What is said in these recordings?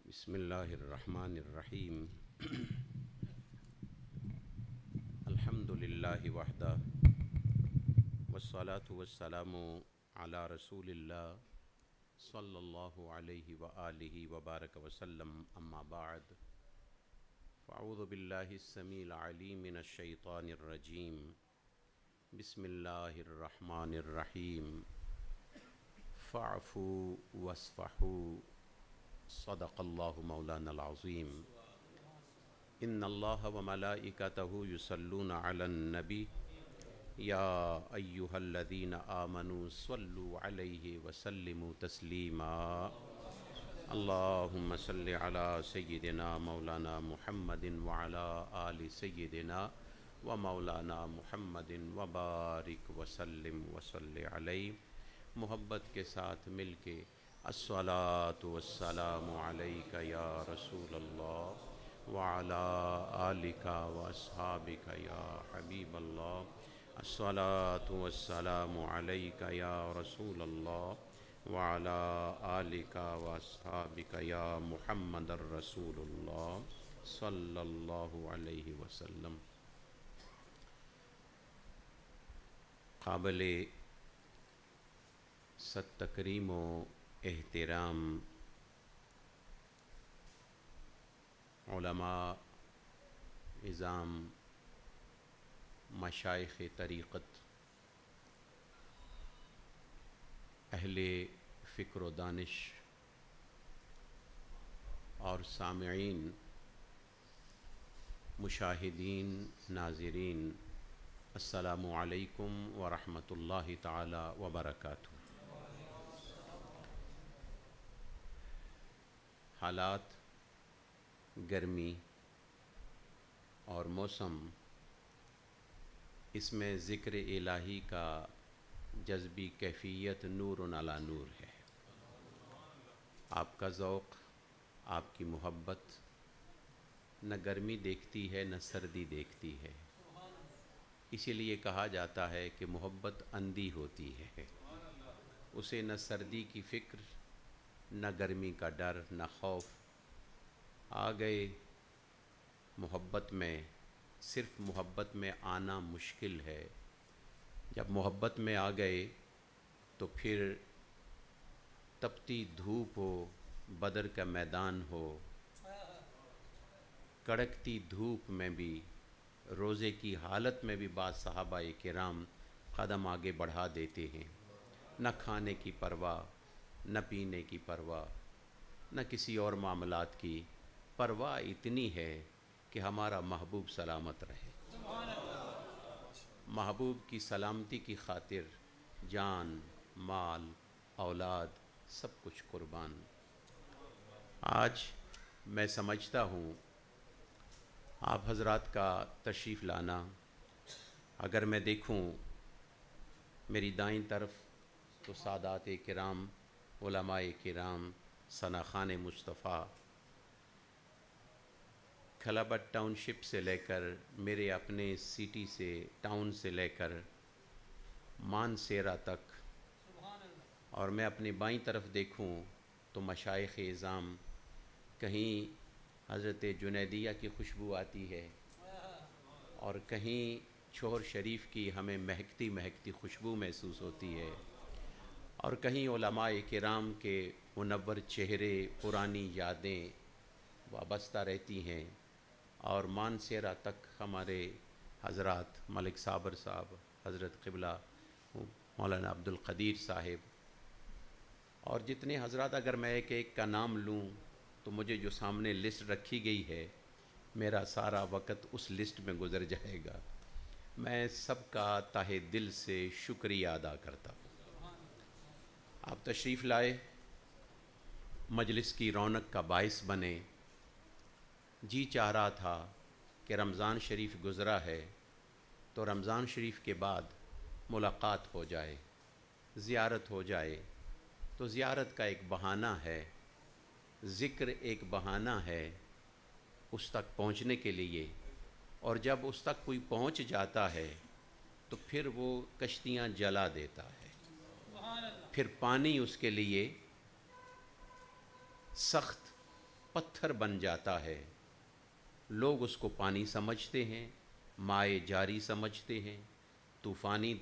بسم اللہ الرحمن الرحیم الحمد للہ وحدہ والصلاة والسلام علی رسول اللہ صلی اللہ علیہ وآلہ وبارک وسلم، اما بعد فاعوذ باللہ السمیع العلیم من الشیطان الرجیم، بسم اللہ الرحمن الرحیم، فاعفوا واصفحوا صدق اللہ مولانا العظیم۔ ان اللہ وملائکتہ یصلون علی النبی یا ایہا الذین آمنوا صلوا علیہ وسلموا تسلیما۔ اللہم صل علی سیدنا مولانا محمد وعلی آل سیدنا و مولانا محمد وبارک وسلم وصل علیہ۔ محبت کے ساتھ مل کے الصلاۃ والسلام علیک یا رسول اللہ وعلی آلک واصحابک یا حبیب اللہ۔ الصلاۃ والسلام علیک یا رسول اللہ وعلی آلک واصحابک یا محمد الرسول اللہ صلی اللہ علیہ وسلم۔ قابل صد تکریم و احترام علماء عظام، مشائخ طریقت، اہل فکر و دانش اور سامعین، مشاہدین، ناظرین، السلام علیکم ورحمۃ اللہ تعالی وبرکاتہ۔ حالات، گرمی اور موسم، اس میں ذکر الہی کا جذبی کیفیت نور علی نور ہے۔ آپ کا ذوق، آپ کی محبت نہ گرمی دیکھتی ہے نہ سردی دیکھتی ہے، اسی لیے کہا جاتا ہے کہ محبت اندھی ہوتی ہے، اسے نہ سردی کی فکر، نہ گرمی کا ڈر، نہ خوف۔ آ گئے محبت میں، صرف محبت میں آنا مشکل ہے۔ جب محبت میں آ گئے تو پھر تپتی دھوپ ہو، بدر کا میدان ہو، کڑکتی دھوپ میں بھی، روزے کی حالت میں بھی بعض صحابہ کرام قدم آگے بڑھا دیتے ہیں۔ نہ کھانے کی پرواہ، نہ پینے کی پرواہ، نہ کسی اور معاملات کی پرواہ، اتنی ہے کہ ہمارا محبوب سلامت رہے۔ محبوب کی سلامتی کی خاطر جان، مال، اولاد، سب کچھ قربان۔ آج میں سمجھتا ہوں آپ حضرات کا تشریف لانا، اگر میں دیکھوں میری دائیں طرف تو سادات کرام، علماء کرام، ثناخان مصطفیٰ، کھلابت ٹاؤن شپ سے لے کر میرے اپنے سٹی سے، ٹاؤن سے لے کر مانسیرا تک، اور میں اپنی بائیں طرف دیکھوں تو مشائخ اعظام، کہیں حضرت جنیدیہ کی خوشبو آتی ہے اور کہیں چھوہر شریف کی ہمیں مہکتی مہکتی خوشبو محسوس ہوتی ہے، اور کہیں علماء کرام کے منور چہرے، پرانی یادیں وابستہ رہتی ہیں، اور مانسیرا تک ہمارے حضرات ملک صابر صاحب، حضرت قبلہ مولانا عبد القدیر صاحب، اور جتنے حضرات، اگر میں ایک ایک کا نام لوں تو مجھے جو سامنے لسٹ رکھی گئی ہے، میرا سارا وقت اس لسٹ میں گزر جائے گا۔ میں سب کا تہہ دل سے شکریہ ادا کرتا ہوں۔ آپ تشریف لائے، مجلس کی رونق کا باعث بنے۔ جی چاہ رہا تھا کہ رمضان شریف گزرا ہے تو رمضان شریف کے بعد ملاقات ہو جائے، زیارت ہو جائے، تو زیارت کا ایک بہانہ ہے، ذکر ایک بہانہ ہے اس تک پہنچنے کے لیے، اور جب اس تک کوئی پہنچ جاتا ہے تو پھر وہ کشتیاں جلا دیتا ہے، پھر پانی اس کے لیے سخت پتھر بن جاتا ہے. لوگ اس کو پانی سمجھتے ہیں، مائے جاری سمجھتے ہیں، طوفانی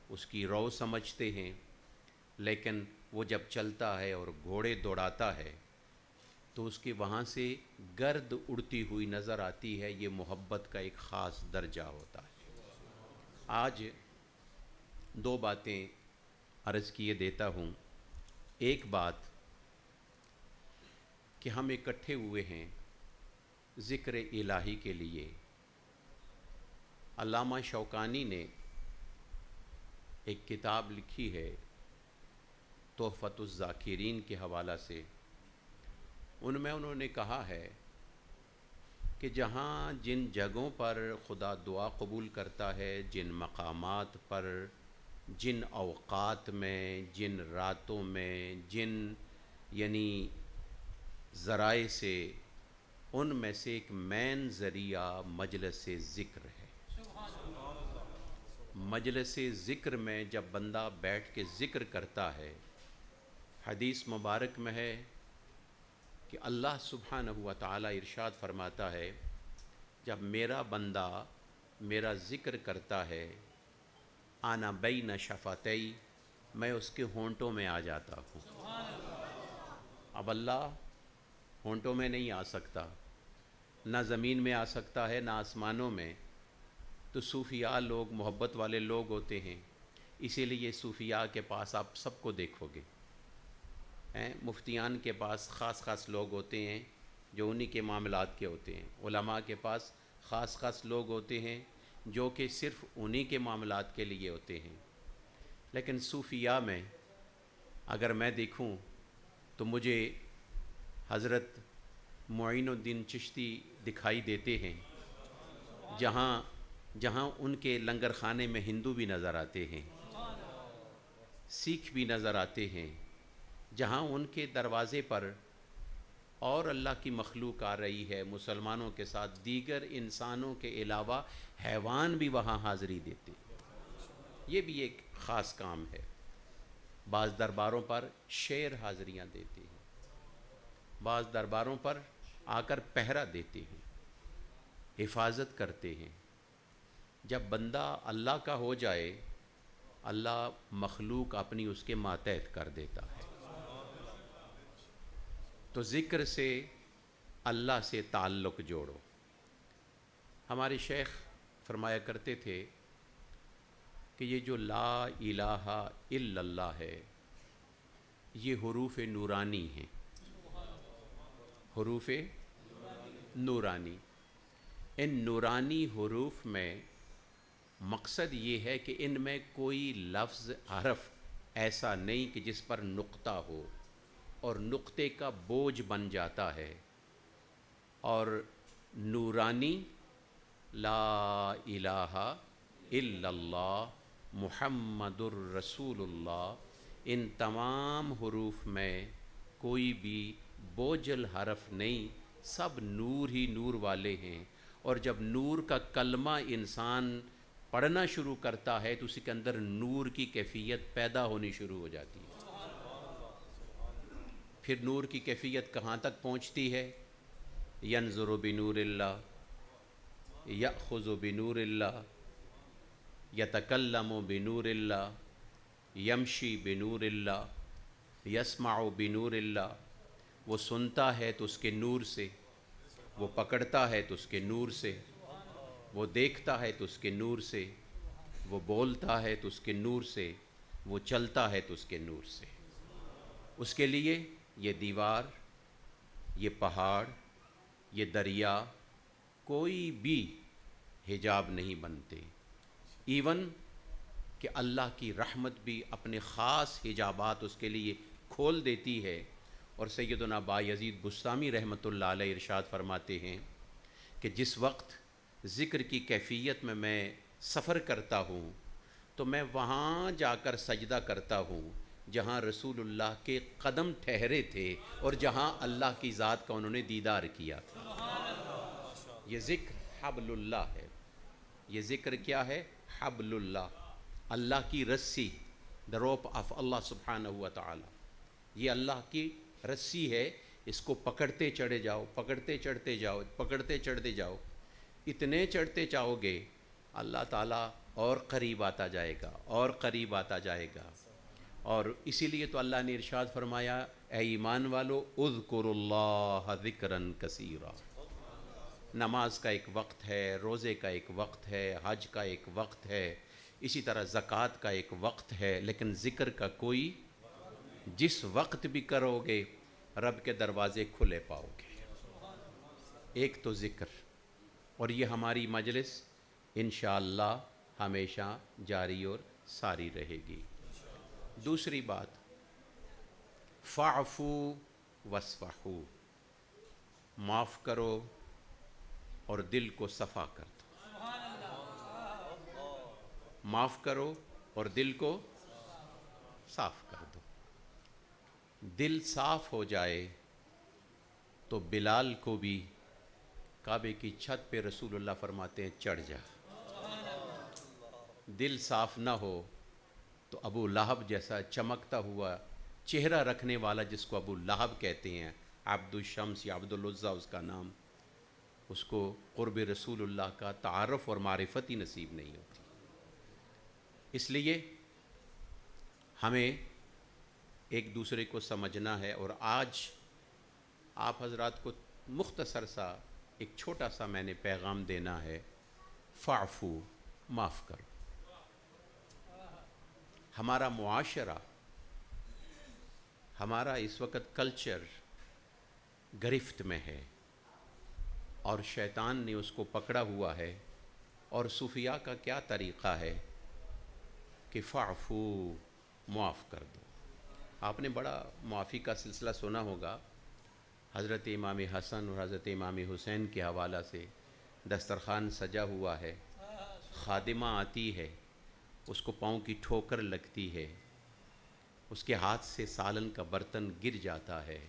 اس کی رو سمجھتے ہیں، لیکن وہ جب چلتا ہے اور گھوڑے دوڑاتا ہے تو اس کے وہاں سے گرد اڑتی ہوئی نظر آتی ہے. یہ محبت کا ایک خاص درجہ ہوتا ہے. آج دو باتیں عرض کیے دیتا ہوں. ایک بات کہ ہم اکٹھے ہوئے ہیں ذکر الہی کے لیے. علامہ شوکانی نے ایک کتاب لکھی ہے تحفۃ الذاکرین کے حوالہ سے. ان میں انہوں نے کہا ہے کہ جہاں جن جگہوں پر خدا دعا قبول کرتا ہے، جن مقامات پر، جن اوقات میں، جن راتوں میں، جن یعنی ذرائع سے، ان میں سے ایک مین ذریعہ مجلس ذکر ہے. مجلس ذکر میں جب بندہ بیٹھ کے ذکر کرتا ہے، حدیث مبارک میں ہے کہ اللہ سبحانہ و تعالی ارشاد فرماتا ہے جب میرا بندہ میرا ذکر کرتا ہے، آنا بین شفتئی، میں اس کے ہونٹوں میں آ جاتا ہوں. اب اللہ ہونٹوں میں نہیں آ سکتا، نہ زمین میں آ سکتا ہے، نہ آسمانوں میں. تو صوفیاء لوگ محبت والے لوگ ہوتے ہیں، اسی لیے صوفیاء کے پاس آپ سب کو دیکھو گے. مفتیان کے پاس خاص خاص لوگ ہوتے ہیں جو انہی کے معاملات کے ہوتے ہیں. علماء کے پاس خاص خاص لوگ ہوتے ہیں جو کہ صرف انہی کے معاملات کے لیے ہوتے ہیں. لیکن صوفیاء میں اگر میں دیکھوں تو مجھے حضرت معین الدین چشتی دکھائی دیتے ہیں، جہاں ان کے لنگر خانے میں ہندو بھی نظر آتے ہیں، سکھ بھی نظر آتے ہیں، جہاں ان کے دروازے پر اور اللہ کی مخلوق آ رہی ہے، مسلمانوں کے ساتھ دیگر انسانوں کے علاوہ حیوان بھی وہاں حاضری دیتے ہیں. یہ بھی ایک خاص کام ہے. بعض درباروں پر شیر حاضریاں دیتے ہیں، بعض درباروں پر آ کر پہرا دیتے ہیں، حفاظت کرتے ہیں. جب بندہ اللہ کا ہو جائے، اللہ مخلوق اپنی اس کے ماتحت کر دیتا ہے. تو ذکر سے اللہ سے تعلق جوڑو. ہمارے شیخ فرمایا کرتے تھے کہ یہ جو لا الہ الا اللہ ہے، یہ حروف نورانی ہیں. حروف نورانی. ان نورانی حروف میں مقصد یہ ہے کہ ان میں کوئی لفظ حرف ایسا نہیں کہ جس پر نقطہ ہو اور نقطے کا بوجھ بن جاتا ہے. اور نورانی لا الہ الا اللہ محمد الرسول اللہ، ان تمام حروف میں کوئی بھی بوجھل حرف نہیں، سب نور ہی نور والے ہیں. اور جب نور کا کلمہ انسان پڑھنا شروع کرتا ہے تو اسی کے اندر نور کی کیفیت پیدا ہونی شروع ہو جاتی ہے. پھر نور کی کیفیت کہاں تک پہنچتی ہے؟ ینظر بنور اللہ، یأخذ بنور اللہ، یتکلم بنور اللہ، یمشی بنور اللہ، یسمع بنور اللہ. وہ سنتا ہے تو اس کے نور سے، وہ پکڑتا ہے تو اس کے نور سے، وہ دیکھتا ہے تو اس کے نور سے، وہ بولتا ہے تو اس کے نور سے، وہ چلتا ہے تو اس کے نور سے. اس کے لیے یہ دیوار، یہ پہاڑ، یہ دریا کوئی بھی حجاب نہیں بنتے. ایون کہ اللہ کی رحمت بھی اپنے خاص حجابات اس کے لیے کھول دیتی ہے. اور سیدنا بایزید بسطامی رحمۃ اللہ علیہ ارشاد فرماتے ہیں کہ جس وقت ذکر کی کیفیت میں سفر کرتا ہوں تو میں وہاں جا کر سجدہ کرتا ہوں جہاں رسول اللہ کے قدم ٹھہرے تھے اور جہاں اللہ کی ذات کا انہوں نے دیدار کیا تھا. یہ ذکر حبل اللہ ہے. یہ ذکر کیا ہے؟ حبل اللہ، اللہ کی رسی، the rope of اللہ سبحانہ و تعالی. یہ اللہ کی رسی ہے اس کو پکڑتے چڑھے جاؤ، پکڑتے چڑھتے جاؤ، پکڑتے چڑھتے جاؤ، اتنے چڑھتے جاؤ گے اللہ تعالیٰ اور قریب آتا جائے گا، اور قریب آتا جائے گا۔ اور اسی لیے تو اللہ نے ارشاد فرمایا اے ایمان والو اذکروا اللہ ذکرا کثیرا۔ نماز کا ایک وقت ہے، روزے کا ایک وقت ہے، حج کا ایک وقت ہے، اسی طرح زکوٰۃ کا ایک وقت ہے، لیکن ذکر کا کوئی، جس وقت بھی کرو گے رب کے دروازے کھلے پاؤ گے۔ ایک تو ذکر، اور یہ ہماری مجلس انشاءاللہ ہمیشہ جاری اور ساری رہے گی۔ دوسری بات، فاعفو واصفحوا، معاف کرو اور دل کو صفا کر دو۔ معاف کرو اور دل کو صاف کر دو۔ دل صاف ہو جائے تو بلال کو بھی کعبے کی چھت پہ رسول اللہ فرماتے ہیں چڑھ جا۔ دل صاف نہ ہو تو ابو لہب جیسا چمکتا ہوا چہرہ رکھنے والا، جس کو ابو لہب کہتے ہیں، عبد الشمس یا عبد العزیٰ اس کا نام، اس کو قرب رسول اللہ کا تعارف اور معرفت ہی نصیب نہیں ہوتی۔ اس لیے ہمیں ایک دوسرے کو سمجھنا ہے، اور آج آپ حضرات کو مختصر سا ایک چھوٹا سا میں نے پیغام دینا ہے، فاعفو، معاف کرو۔ ہمارا معاشرہ، ہمارا اس وقت کلچر گرفت میں ہے، اور شیطان نے اس کو پکڑا ہوا ہے، اور صوفیاء کا کیا طریقہ ہے کہ فاعفو، معاف کر دو۔ آپ نے بڑا معافی کا سلسلہ سنا ہوگا، حضرت امام حسن اور حضرت امام حسین کے حوالہ سے دسترخوان سجا ہوا ہے، خادمہ آتی ہے، اس کو پاؤں کی ٹھوکر لگتی ہے، اس کے ہاتھ سے سالن کا برتن گر جاتا ہے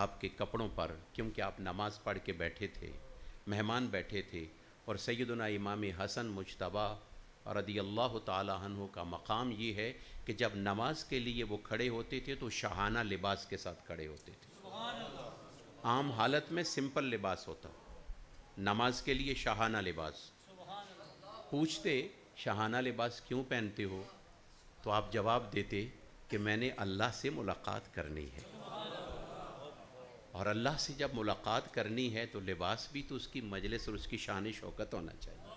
آپ کے کپڑوں پر، کیونکہ آپ نماز پڑھ کے بیٹھے تھے، مہمان بیٹھے تھے، اور سیدنا امام حسن مجتبیٰ رضی اللہ تعالی عنہ کا مقام یہ ہے کہ جب نماز کے لیے وہ کھڑے ہوتے تھے تو شاہانہ لباس کے ساتھ کھڑے ہوتے تھے۔ عام حالت میں سمپل لباس ہوتا، نماز کے لیے شاہانہ لباس۔ پوچھتے شاہانہ لباس کیوں پہنتے ہو؟ تو آپ جواب دیتے کہ میں نے اللہ سے ملاقات کرنی ہے، اور اللہ سے جب ملاقات کرنی ہے تو لباس بھی تو اس کی مجلس اور اس کی شان شوکت ہونا چاہیے۔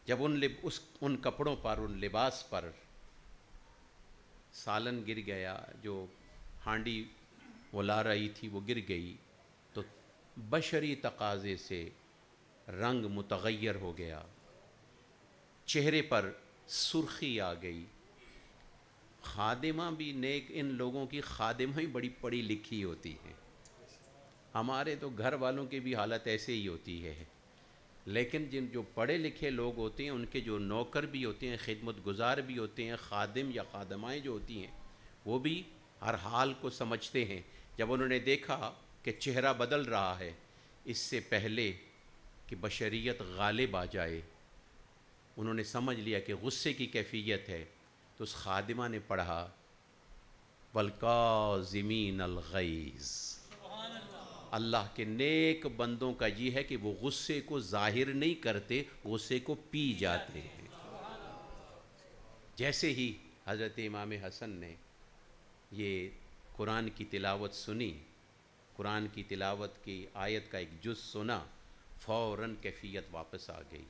جب ان کپڑوں پر، ان لباس پر سالن گر گیا، جو ہانڈی وہ لا رہی تھی وہ گر گئی، تو بشری تقاضے سے رنگ متغیر ہو گیا، چہرے پر سرخی آ گئی۔ خادمہ بھی نیک، ان لوگوں کی خادمہ ہی بڑی پڑھی لکھی ہوتی ہے، ہمارے تو گھر والوں کی بھی حالت ایسے ہی ہوتی ہے، لیکن جو پڑھے لکھے لوگ ہوتے ہیں ان کے جو نوکر بھی ہوتے ہیں، خدمت گزار بھی ہوتے ہیں، خادم یا خادمائیں جو ہوتی ہیں، وہ بھی ہر حال کو سمجھتے ہیں۔ جب انہوں نے دیکھا کہ چہرہ بدل رہا ہے، اس سے پہلے کہ بشریت غالب آ جائے، انہوں نے سمجھ لیا کہ غصے کی کیفیت ہے، تو اس خادمہ نے پڑھا وَالْكَاظِمِينَ الْغَيْظَ۔ اللہ کے نیک بندوں کا یہ ہے کہ وہ غصے کو ظاہر نہیں کرتے، غصے کو پی جاتے ہیں۔ جیسے ہی حضرت امام حسن نے یہ قرآن کی تلاوت سنی، قرآن کی تلاوت کی آیت کا ایک جز سنا، فوراً کیفیت واپس آ گئی،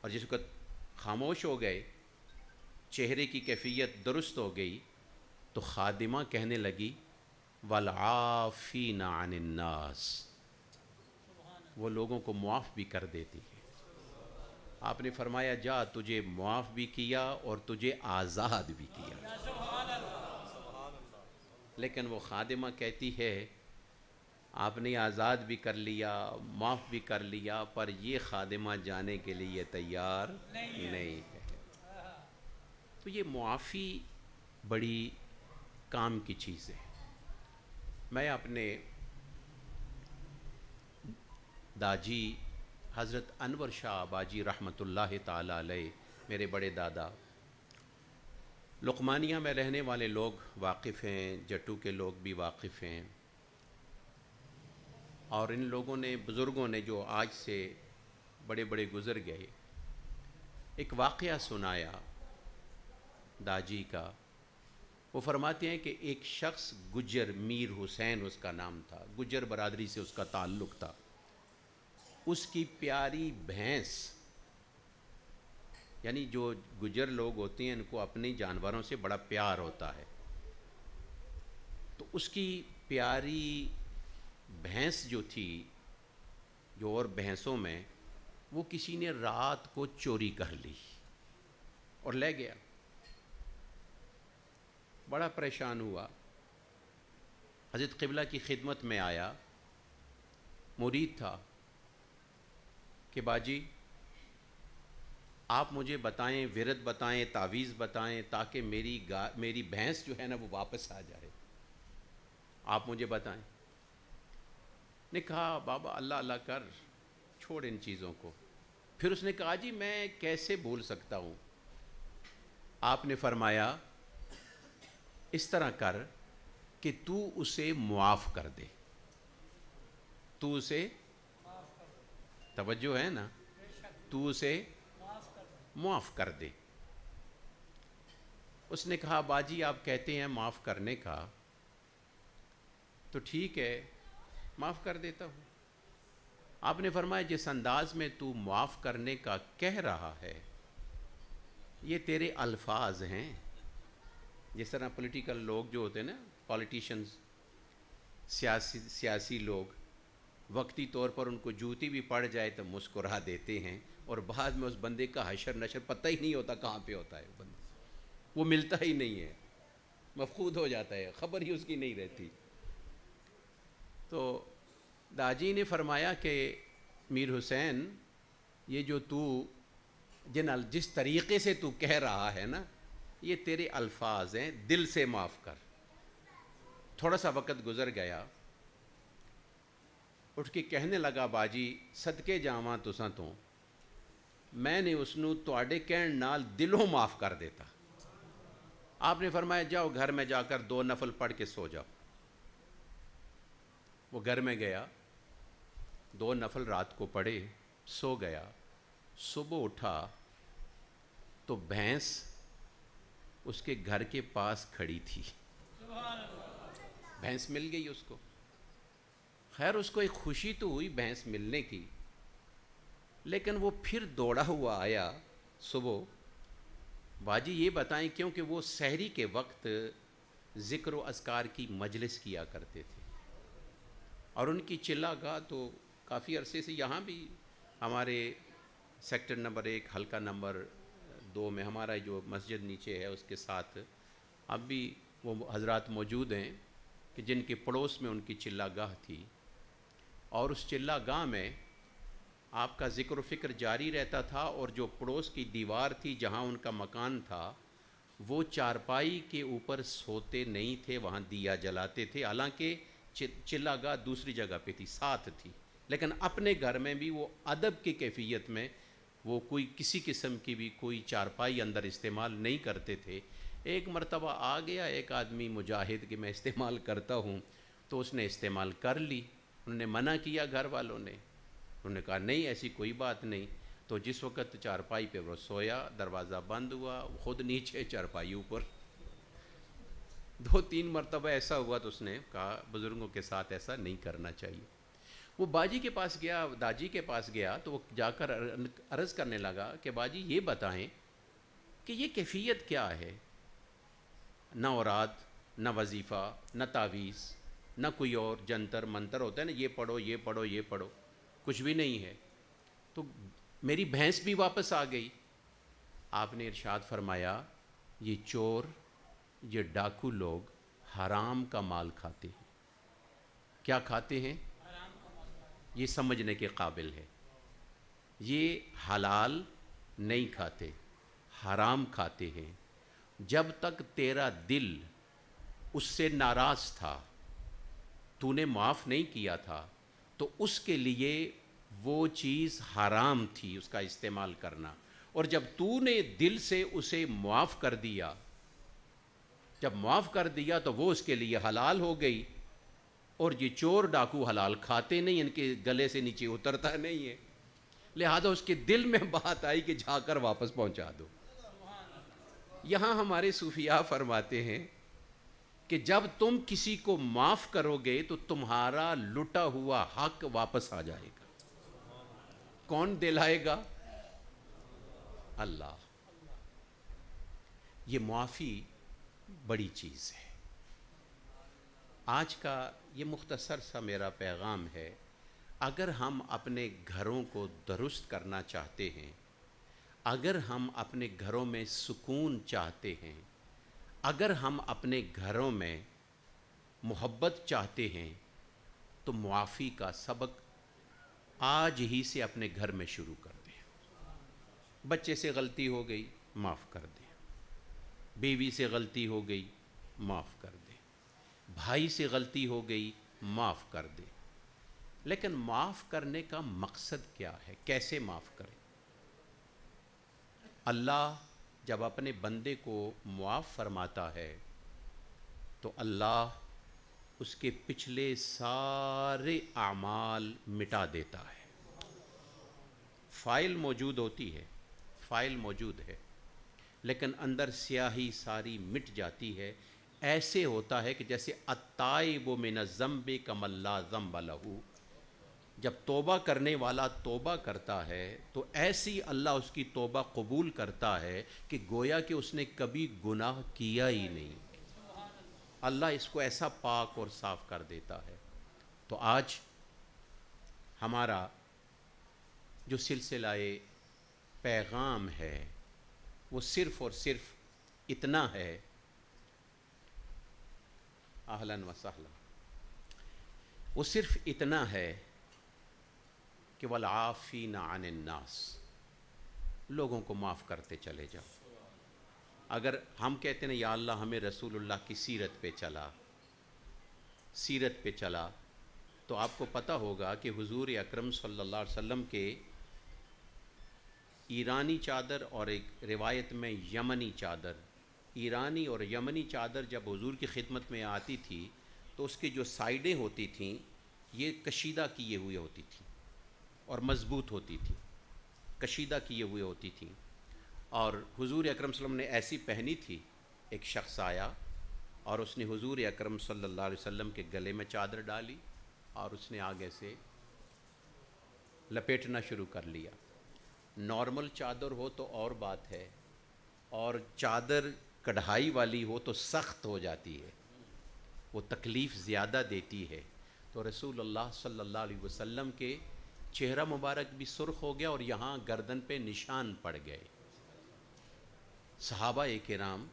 اور جس وقت خاموش ہو گئے، چہرے کی کیفیت درست ہو گئی، تو خادمہ کہنے لگی وَالْعَافِينَ عَنِ النَّاسِ، وہ لوگوں کو معاف بھی کر دیتی ہے۔ آپ نے فرمایا جا، تجھے معاف بھی کیا اور تجھے آزاد بھی کیا۔ لیکن وہ خادمہ کہتی ہے آپ نے آزاد بھی کر لیا، معاف بھی کر لیا، پر یہ خادمہ جانے کے لیے تیار نہیں ہے۔ تو یہ معافی بڑی کام کی چیز ہے۔ میں اپنے داجی حضرت انور شاہ باجی رحمۃ اللہ تعالی علیہ، میرے بڑے دادا، لقمانیہ میں رہنے والے لوگ واقف ہیں، جٹو کے لوگ بھی واقف ہیں، اور ان لوگوں نے، بزرگوں نے جو آج سے بڑے بڑے گزر گئے، ایک واقعہ سنایا داجی کا۔ وہ فرماتے ہیں کہ ایک شخص گجر، میر حسین اس کا نام تھا، گجر برادری سے اس کا تعلق تھا، اس کی پیاری بھینس، یعنی جو گجر لوگ ہوتے ہیں ان کو اپنے جانوروں سے بڑا پیار ہوتا ہے، تو اس کی پیاری بھینس جو تھی، جو اور بھینسوں میں، وہ کسی نے رات کو چوری کر لی اور لے گیا۔ بڑا پریشان ہوا، حضرت قبلہ کی خدمت میں آیا، مرید تھا کہ باجی آپ مجھے بتائیں، ورد بتائیں، تعویذ بتائیں، تاکہ میری بھینس جو ہے نا وہ واپس آ جائے، آپ مجھے بتائیں۔ نے کہا بابا اللہ اللہ کر، چھوڑ ان چیزوں کو۔ پھر اس نے کہا جی میں کیسے بھول سکتا ہوں؟ آپ نے فرمایا اس طرح کر کہ تو اسے معاف کر دے، تو اسے، توجہ ہے نا، تو اسے معاف کر دے۔ اس نے کہا باجی آپ کہتے ہیں معاف کرنے کا، تو ٹھیک ہے معاف کر دیتا ہوں۔ آپ نے فرمایا جس انداز میں تو معاف کرنے کا کہہ رہا ہے یہ تیرے الفاظ ہیں، جس طرح پولیٹیکل لوگ جو ہوتے ہیں نا، پولیٹیشنز، سیاسی لوگ، وقتی طور پر ان کو جوتی بھی پڑ جائے تو مسکرا دیتے ہیں، اور بعد میں اس بندے کا حشر نشر پتہ ہی نہیں ہوتا کہاں پہ ہوتا ہے، وہ ملتا ہی نہیں ہے، مفقود ہو جاتا ہے، خبر ہی اس کی نہیں رہتی۔ تو داجی نے فرمایا کہ میر حسین یہ جو تو جس طریقے سے تو کہہ رہا ہے نا یہ تیرے الفاظ ہیں، دل سے معاف کر۔ تھوڑا سا وقت گزر گیا، اٹھ کے کہنے لگا باجی صدقے جاواں تساں تو میں نے اس نو تواڈے کہن نال دلوں معاف کر دیتا۔ آپ نے فرمایا جاؤ گھر میں جا کر 2 نفل پڑھ کے سو جاؤ۔ وہ گھر میں گیا، 2 نفل رات کو پڑھے، سو گیا۔ صبح اٹھا تو بھینس اس کے گھر کے پاس کھڑی تھی، بھینس مل گئی اس کو۔ خیر اس کو ایک خوشی تو ہوئی بھینس ملنے کی، لیکن وہ پھر دوڑا ہوا آیا صبح، باجی یہ بتائیں، کیونکہ وہ سحری کے وقت ذکر و اذکار کی مجلس کیا کرتے تھے، اور ان کی چلا گاہ تو کافی عرصے سے یہاں بھی ہمارے سیکٹر نمبر 1 حلقہ نمبر 2 میں ہمارا جو مسجد نیچے ہے اس کے ساتھ اب بھی وہ حضرات موجود ہیں کہ جن کے پڑوس میں ان کی چلا گاہ تھی، اور اس چلا گاہ میں آپ کا ذکر و فکر جاری رہتا تھا، اور جو پڑوس کی دیوار تھی جہاں ان کا مکان تھا وہ چارپائی کے اوپر سوتے نہیں تھے، وہاں دیا جلاتے تھے، حالانکہ چلا گاہ دوسری جگہ پہ تھی، ساتھ تھی، لیکن اپنے گھر میں بھی وہ ادب کی کیفیت میں وہ کوئی کسی قسم کی بھی کوئی چارپائی اندر استعمال نہیں کرتے تھے۔ ایک مرتبہ آ گیا ایک آدمی مجاہد کہ میں استعمال کرتا ہوں، تو اس نے استعمال کر لی، انہوں نے منع کیا گھر والوں نے، انہوں نے کہا نہیں ایسی کوئی بات نہیں۔ تو جس وقت چارپائی پہ وہ سویا، دروازہ بند ہوا، خود نیچے چارپائی اوپر۔ 2-3 مرتبہ ایسا ہوا تو اس نے کہا بزرگوں کے ساتھ ایسا نہیں کرنا چاہیے۔ وہ باجی کے پاس گیا، داجی کے پاس گیا، تو وہ جا کر عرض کرنے لگا کہ باجی یہ بتائیں کہ یہ کیفیت کیا ہے؟ نہ اوراد، نہ وظیفہ، نہ تعویذ، نہ کوئی اور جنتر منتر ہوتا ہے نا، یہ پڑھو یہ پڑھو یہ پڑھو، کچھ بھی نہیں ہے۔ تو میری بھینس بھی واپس آ گئی۔ آپ نے ارشاد فرمایا یہ چور، یہ ڈاکو لوگ حرام کا مال کھاتے ہیں۔ کیا کھاتے ہیں؟ یہ سمجھنے کے قابل ہے، یہ حلال نہیں کھاتے، حرام کھاتے ہیں۔ جب تک تیرا دل اس سے ناراض تھا، تو نے معاف نہیں کیا تھا، تو اس کے لیے وہ چیز حرام تھی اس کا استعمال کرنا، اور جب تو نے دل سے اسے معاف کر دیا جب معاف کر دیا تو وہ اس کے لیے حلال ہو گئی، اور یہ چور ڈاکو حلال کھاتے نہیں، ان کے گلے سے نیچے اترتا نہیں ہے، لہذا اس کے دل میں بات آئی کہ جا کر واپس پہنچا دو۔ یہاں ہمارے صوفیاء فرماتے ہیں کہ جب تم کسی کو معاف کرو گے تو تمہارا لٹا ہوا حق واپس آ جائے گا۔ کون دلائے گا؟ اللہ۔ یہ معافی بڑی چیز ہے۔ آج کا یہ مختصر سا میرا پیغام ہے، اگر ہم اپنے گھروں کو درست کرنا چاہتے ہیں، اگر ہم اپنے گھروں میں سکون چاہتے ہیں، اگر ہم اپنے گھروں میں محبت چاہتے ہیں، تو معافی کا سبق آج ہی سے اپنے گھر میں شروع کر دیں۔ بچے سے غلطی ہو گئی، معاف کر دیں۔ بیوی سے غلطی ہو گئی، معاف کر دیں۔ بھائی سے غلطی ہو گئی، معاف کر دیں۔ لیکن معاف کرنے کا مقصد کیا ہے؟ کیسے معاف کریں؟ اللہ جب اپنے بندے کو معاف فرماتا ہے تو اللہ اس کے پچھلے سارے اعمال مٹا دیتا ہے۔ فائل موجود ہوتی ہے، فائل موجود ہے، لیکن اندر سیاہی ساری مٹ جاتی ہے۔ ایسے ہوتا ہے کہ جیسے التائب من الذنب کمن لا ذنب لہ، جب توبہ کرنے والا توبہ کرتا ہے تو ایسی اللہ اس کی توبہ قبول کرتا ہے کہ گویا کہ اس نے کبھی گناہ کیا ہی نہیں۔ اللہ اس کو ایسا پاک اور صاف کر دیتا ہے۔ تو آج ہمارا جو سلسلہ پیغام ہے وہ صرف اور صرف اتنا ہے، اہلاً و سہلاً، وہ صرف اتنا ہے کہ والعافین عن الناس، لوگوں کو معاف کرتے چلے جاؤ۔ اگر ہم کہتے ہیں یا اللہ ہمیں رسول اللہ کی سیرت پہ چلا، سیرت پہ چلا، تو آپ کو پتہ ہوگا کہ حضور اکرم صلی اللہ علیہ وسلم کے ایرانی چادر اور ایک روایت میں یمنی چادر، ایرانی اور یمنی چادر جب حضور کی خدمت میں آتی تھی تو اس کی جو سائیڈیں ہوتی تھیں یہ کشیدہ کیے ہوئے ہوتی تھیں اور مضبوط ہوتی تھی، کشیدہ کیے ہوئے ہوتی تھیں، اور حضور اکرم صلی اللہ علیہ وسلم نے ایسی پہنی تھی۔ ایک شخص آیا اور اس نے حضور اکرم صلی اللہ علیہ وسلم کے گلے میں چادر ڈالی اور اس نے آگے سے لپیٹنا شروع کر لیا۔ نارمل چادر ہو تو اور بات ہے، اور چادر کڑھائی والی ہو تو سخت ہو جاتی ہے، وہ تکلیف زیادہ دیتی ہے۔ تو رسول اللہ صلی اللہ علیہ وسلم کے چہرہ مبارک بھی سرخ ہو گیا اور یہاں گردن پہ نشان پڑ گئے۔ صحابہ کرام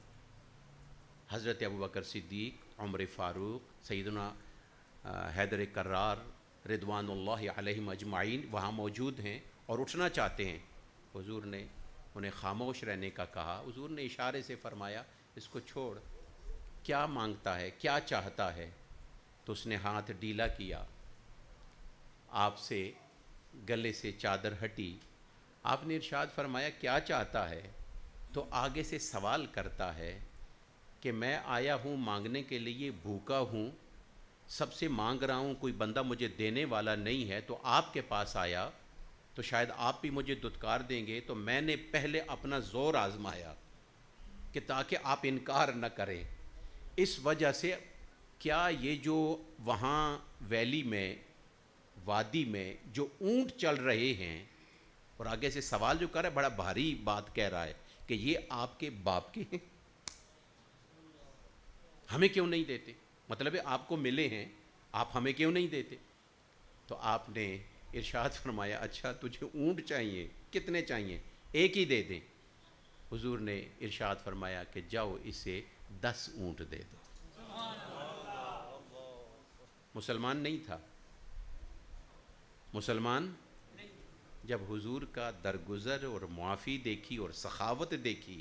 حضرت ابوبکر صدیق، عمر فاروق، سیدنا حیدر کرار رضوان اللہ علیہم اجمعین وہاں موجود ہیں اور اٹھنا چاہتے ہیں۔ حضور نے انہیں خاموش رہنے کا کہا۔ حضور نے اشارے سے فرمایا اس کو چھوڑ، کیا مانگتا ہے، کیا چاہتا ہے؟ تو اس نے ہاتھ ڈھیلا کیا، آپ سے گلے سے چادر ہٹی۔ آپ نے ارشاد فرمایا کیا چاہتا ہے؟ تو آگے سے سوال کرتا ہے کہ میں آیا ہوں مانگنے کے لیے، بھوکا ہوں، سب سے مانگ رہا ہوں، کوئی بندہ مجھے دینے والا نہیں ہے، تو آپ کے پاس آیا تو شاید آپ بھی مجھے دتکار دیں گے، تو میں نے پہلے اپنا زور آزمایا کہ تاکہ آپ انکار نہ کریں۔ اس وجہ سے کیا یہ جو وہاں ویلی میں، وادی میں جو اونٹ چل رہے ہیں، اور آگے سے سوال جو کر رہا ہے بڑا بھاری بات کہہ رہا ہے کہ یہ آپ کے باپ کے ہیں، ہمیں کیوں نہیں دیتے؟ مطلب ہے آپ کو ملے ہیں، آپ ہمیں کیوں نہیں دیتے؟ تو آپ نے ارشاد فرمایا اچھا تجھے اونٹ چاہیے، کتنے چاہیے؟ ایک ہی دے دیں۔ حضور نے ارشاد فرمایا کہ جاؤ اسے 10 اونٹ دے دو۔ مسلمان نہیں تھا، مسلمان جب حضور کا درگزر اور معافی دیکھی اور سخاوت دیکھی،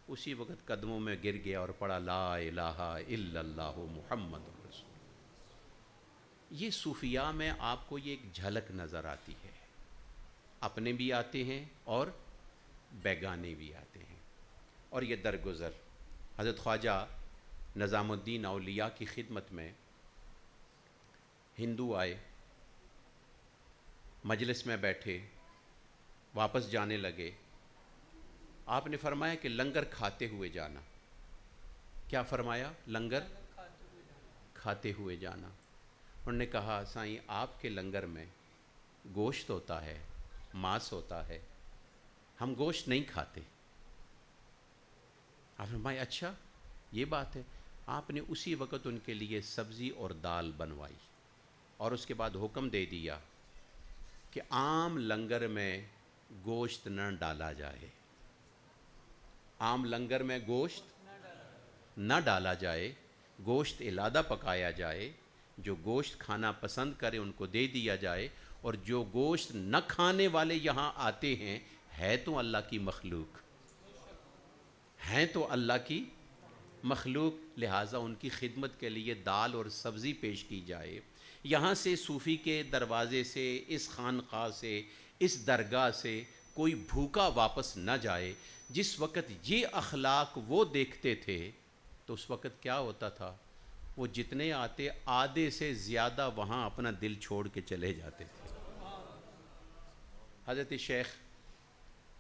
اسی وقت قدموں میں گر گیا اور پڑھا لا الہ الا اللہ محمد رسول۔ یہ صوفیاء میں آپ کو یہ ایک جھلک نظر آتی ہے، اپنے بھی آتے ہیں اور بیگانے بھی آتے ہیں، اور یہ درگزر۔ حضرت خواجہ نظام الدین اولیاء کی خدمت میں ہندو آئے، مجلس میں بیٹھے، واپس جانے لگے۔ آپ نے فرمایا کہ لنگر کھاتے ہوئے جانا۔ کیا فرمایا؟ لنگر کھاتے ہوئے جانا۔ انہوں نے کہا سائیں آپ کے لنگر میں گوشت ہوتا ہے، ماس ہوتا ہے، ہم گوشت نہیں کھاتے۔ آپ نے فرمایا اچھا یہ بات ہے۔ آپ نے اسی وقت ان کے لیے سبزی اور دال بنوائی اور اس کے بعد حکم دے دیا کہ عام لنگر میں گوشت نہ ڈالا جائے، عام لنگر میں گوشت نہ ڈالا جائے، گوشت علادہ پکایا جائے، جو گوشت کھانا پسند کرے ان کو دے دیا جائے، اور جو گوشت نہ کھانے والے یہاں آتے ہیں ہے تو اللہ کی مخلوق، ہیں تو اللہ کی مخلوق، لہٰذا ان کی خدمت کے لیے دال اور سبزی پیش کی جائے۔ یہاں سے صوفی کے دروازے سے، اس خانقاہ سے، اس درگاہ سے کوئی بھوکا واپس نہ جائے۔ جس وقت یہ اخلاق وہ دیکھتے تھے تو اس وقت کیا ہوتا تھا؟ وہ جتنے آتے آدھے سے زیادہ وہاں اپنا دل چھوڑ کے چلے جاتے تھے۔ حضرت شیخ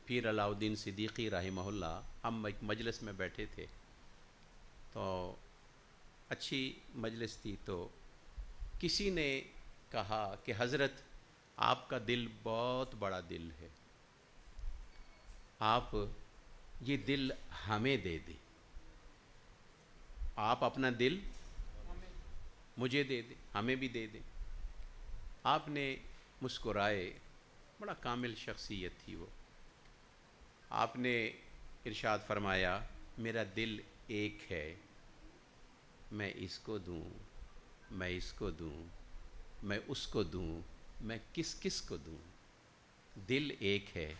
پیر علاؤ الدین صدیقی رحمہ اللہ، ہم ایک مجلس میں بیٹھے تھے، تو اچھی مجلس تھی، تو کسی نے کہا کہ حضرت آپ کا دل بہت بڑا دل ہے، آپ یہ دل ہمیں دے دیں، آپ اپنا دل مجھے دے دیں، ہمیں بھی دے دیں۔ آپ نے مسکرائے، بڑا کامل شخصیت تھی وہ۔ آپ نے ارشاد فرمایا میرا دل ایک ہے، میں اس کو دوں، میں اس کو دوں، میں اس کو دوں، میں کس کس کو دوں؟ دل ایک ہے،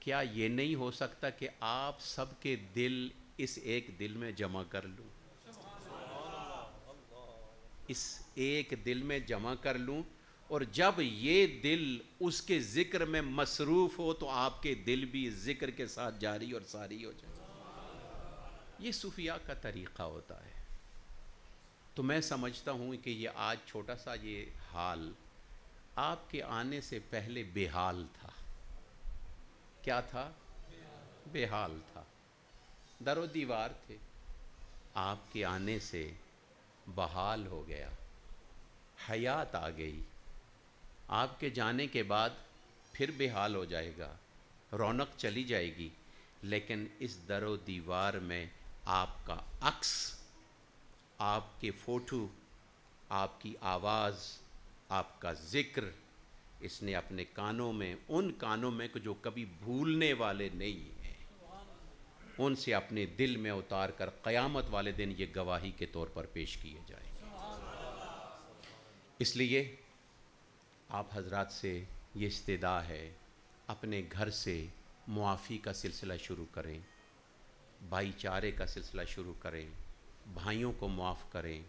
کیا یہ نہیں ہو سکتا کہ آپ سب کے دل اس ایک دل میں جمع کر لوں؟ اس ایک دل میں جمع کر لوں، اور جب یہ دل اس کے ذکر میں مصروف ہو تو آپ کے دل بھی ذکر کے ساتھ جاری اور ساری ہو جائے۔ یہ صوفیاء کا طریقہ ہوتا ہے۔ تو میں سمجھتا ہوں کہ یہ آج چھوٹا سا یہ حال آپ کے آنے سے پہلے بے حال تھا۔ کیا تھا؟ بے حال تھا، در و دیوار تھے، آپ کے آنے سے بحال ہو گیا، حیات آ گئی۔ آپ کے جانے کے بعد پھر بے حال ہو جائے گا، رونق چلی جائے گی، لیکن اس در و دیوار میں آپ کا عکس، آپ کے فوٹو، آپ کی آواز، آپ کا ذکر اس نے اپنے کانوں میں، ان کانوں میں جو کبھی بھولنے والے نہیں ہیں، ان سے اپنے دل میں اتار کر قیامت والے دن یہ گواہی کے طور پر پیش کیے جائیں گے۔ اس لیے آپ حضرات سے یہ استدعا ہے، اپنے گھر سے معافی کا سلسلہ شروع کریں، بھائی چارے کا سلسلہ شروع کریں، بھائیوں کو معاف کریں،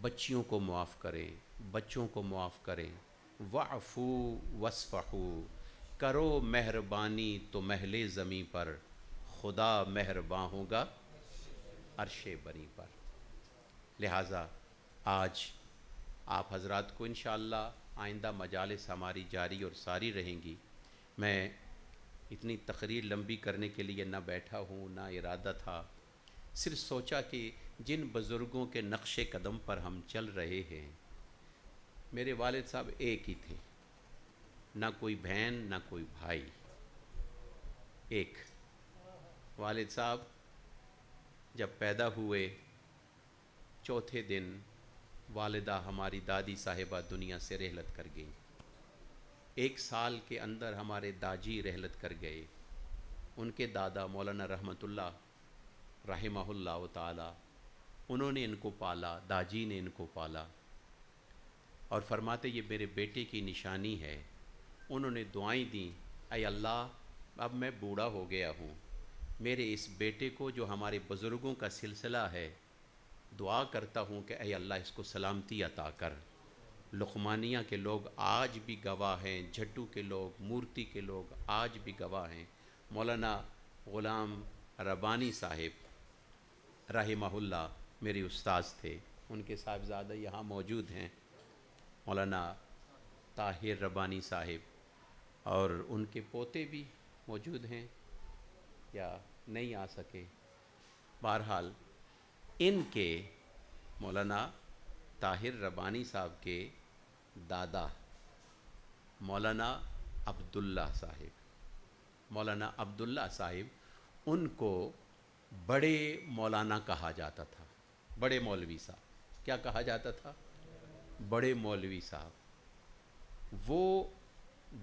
بچیوں کو معاف کریں، بچوں کو معاف کریں۔ وَاعْفُوا وَاصْفَحُوا، کرو مہربانی تو مہل زمیں پر، خدا مہرباں ہوگا عرش بری پر۔ لہٰذا آج آپ حضرات کو انشاءاللہ آئندہ مجالس ہماری جاری اور ساری رہیں گی۔ میں اتنی تقریر لمبی کرنے کے لیے نہ بیٹھا ہوں، نہ ارادہ تھا، صرف سوچا کہ جن بزرگوں کے نقش قدم پر ہم چل رہے ہیں، میرے والد صاحب ایک ہی تھے، نہ کوئی بہن نہ کوئی بھائی، ایک والد صاحب جب پیدا ہوئے چوتھے دن والدہ ہماری دادی صاحبہ دنیا سے رحلت کر گئی۔ 1 سال کے اندر ہمارے داجی رحلت کر گئے۔ ان کے دادا مولانا رحمت اللہ رحمہ اللہ تعالی، انہوں نے ان کو پالا، داجی نے ان کو پالا، اور فرماتے یہ میرے بیٹے کی نشانی ہے۔ انہوں نے دعائیں دیں، اے اللہ اب میں بوڑھا ہو گیا ہوں، میرے اس بیٹے کو جو ہمارے بزرگوں کا سلسلہ ہے، دعا کرتا ہوں کہ اے اللہ اس کو سلامتی عطا کر۔ لقمانیہ کے لوگ آج بھی گواہ ہیں، جھٹو کے لوگ، مورتی کے لوگ آج بھی گواہ ہیں۔ مولانا غلام ربانی صاحب رحمہ اللہ میرے استاذ تھے، ان کے صاحبزادہ یہاں موجود ہیں، مولانا طاہر ربانی صاحب، اور ان کے پوتے بھی موجود ہیں یا نہیں آ سکے۔ بہرحال ان کے مولانا طاہر ربانی صاحب کے دادا مولانا عبداللہ صاحب، مولانا عبداللہ صاحب، ان کو بڑے مولانا کہا جاتا تھا، بڑے مولوی صاحب، کیا کہا جاتا تھا؟ بڑے مولوی صاحب۔ وہ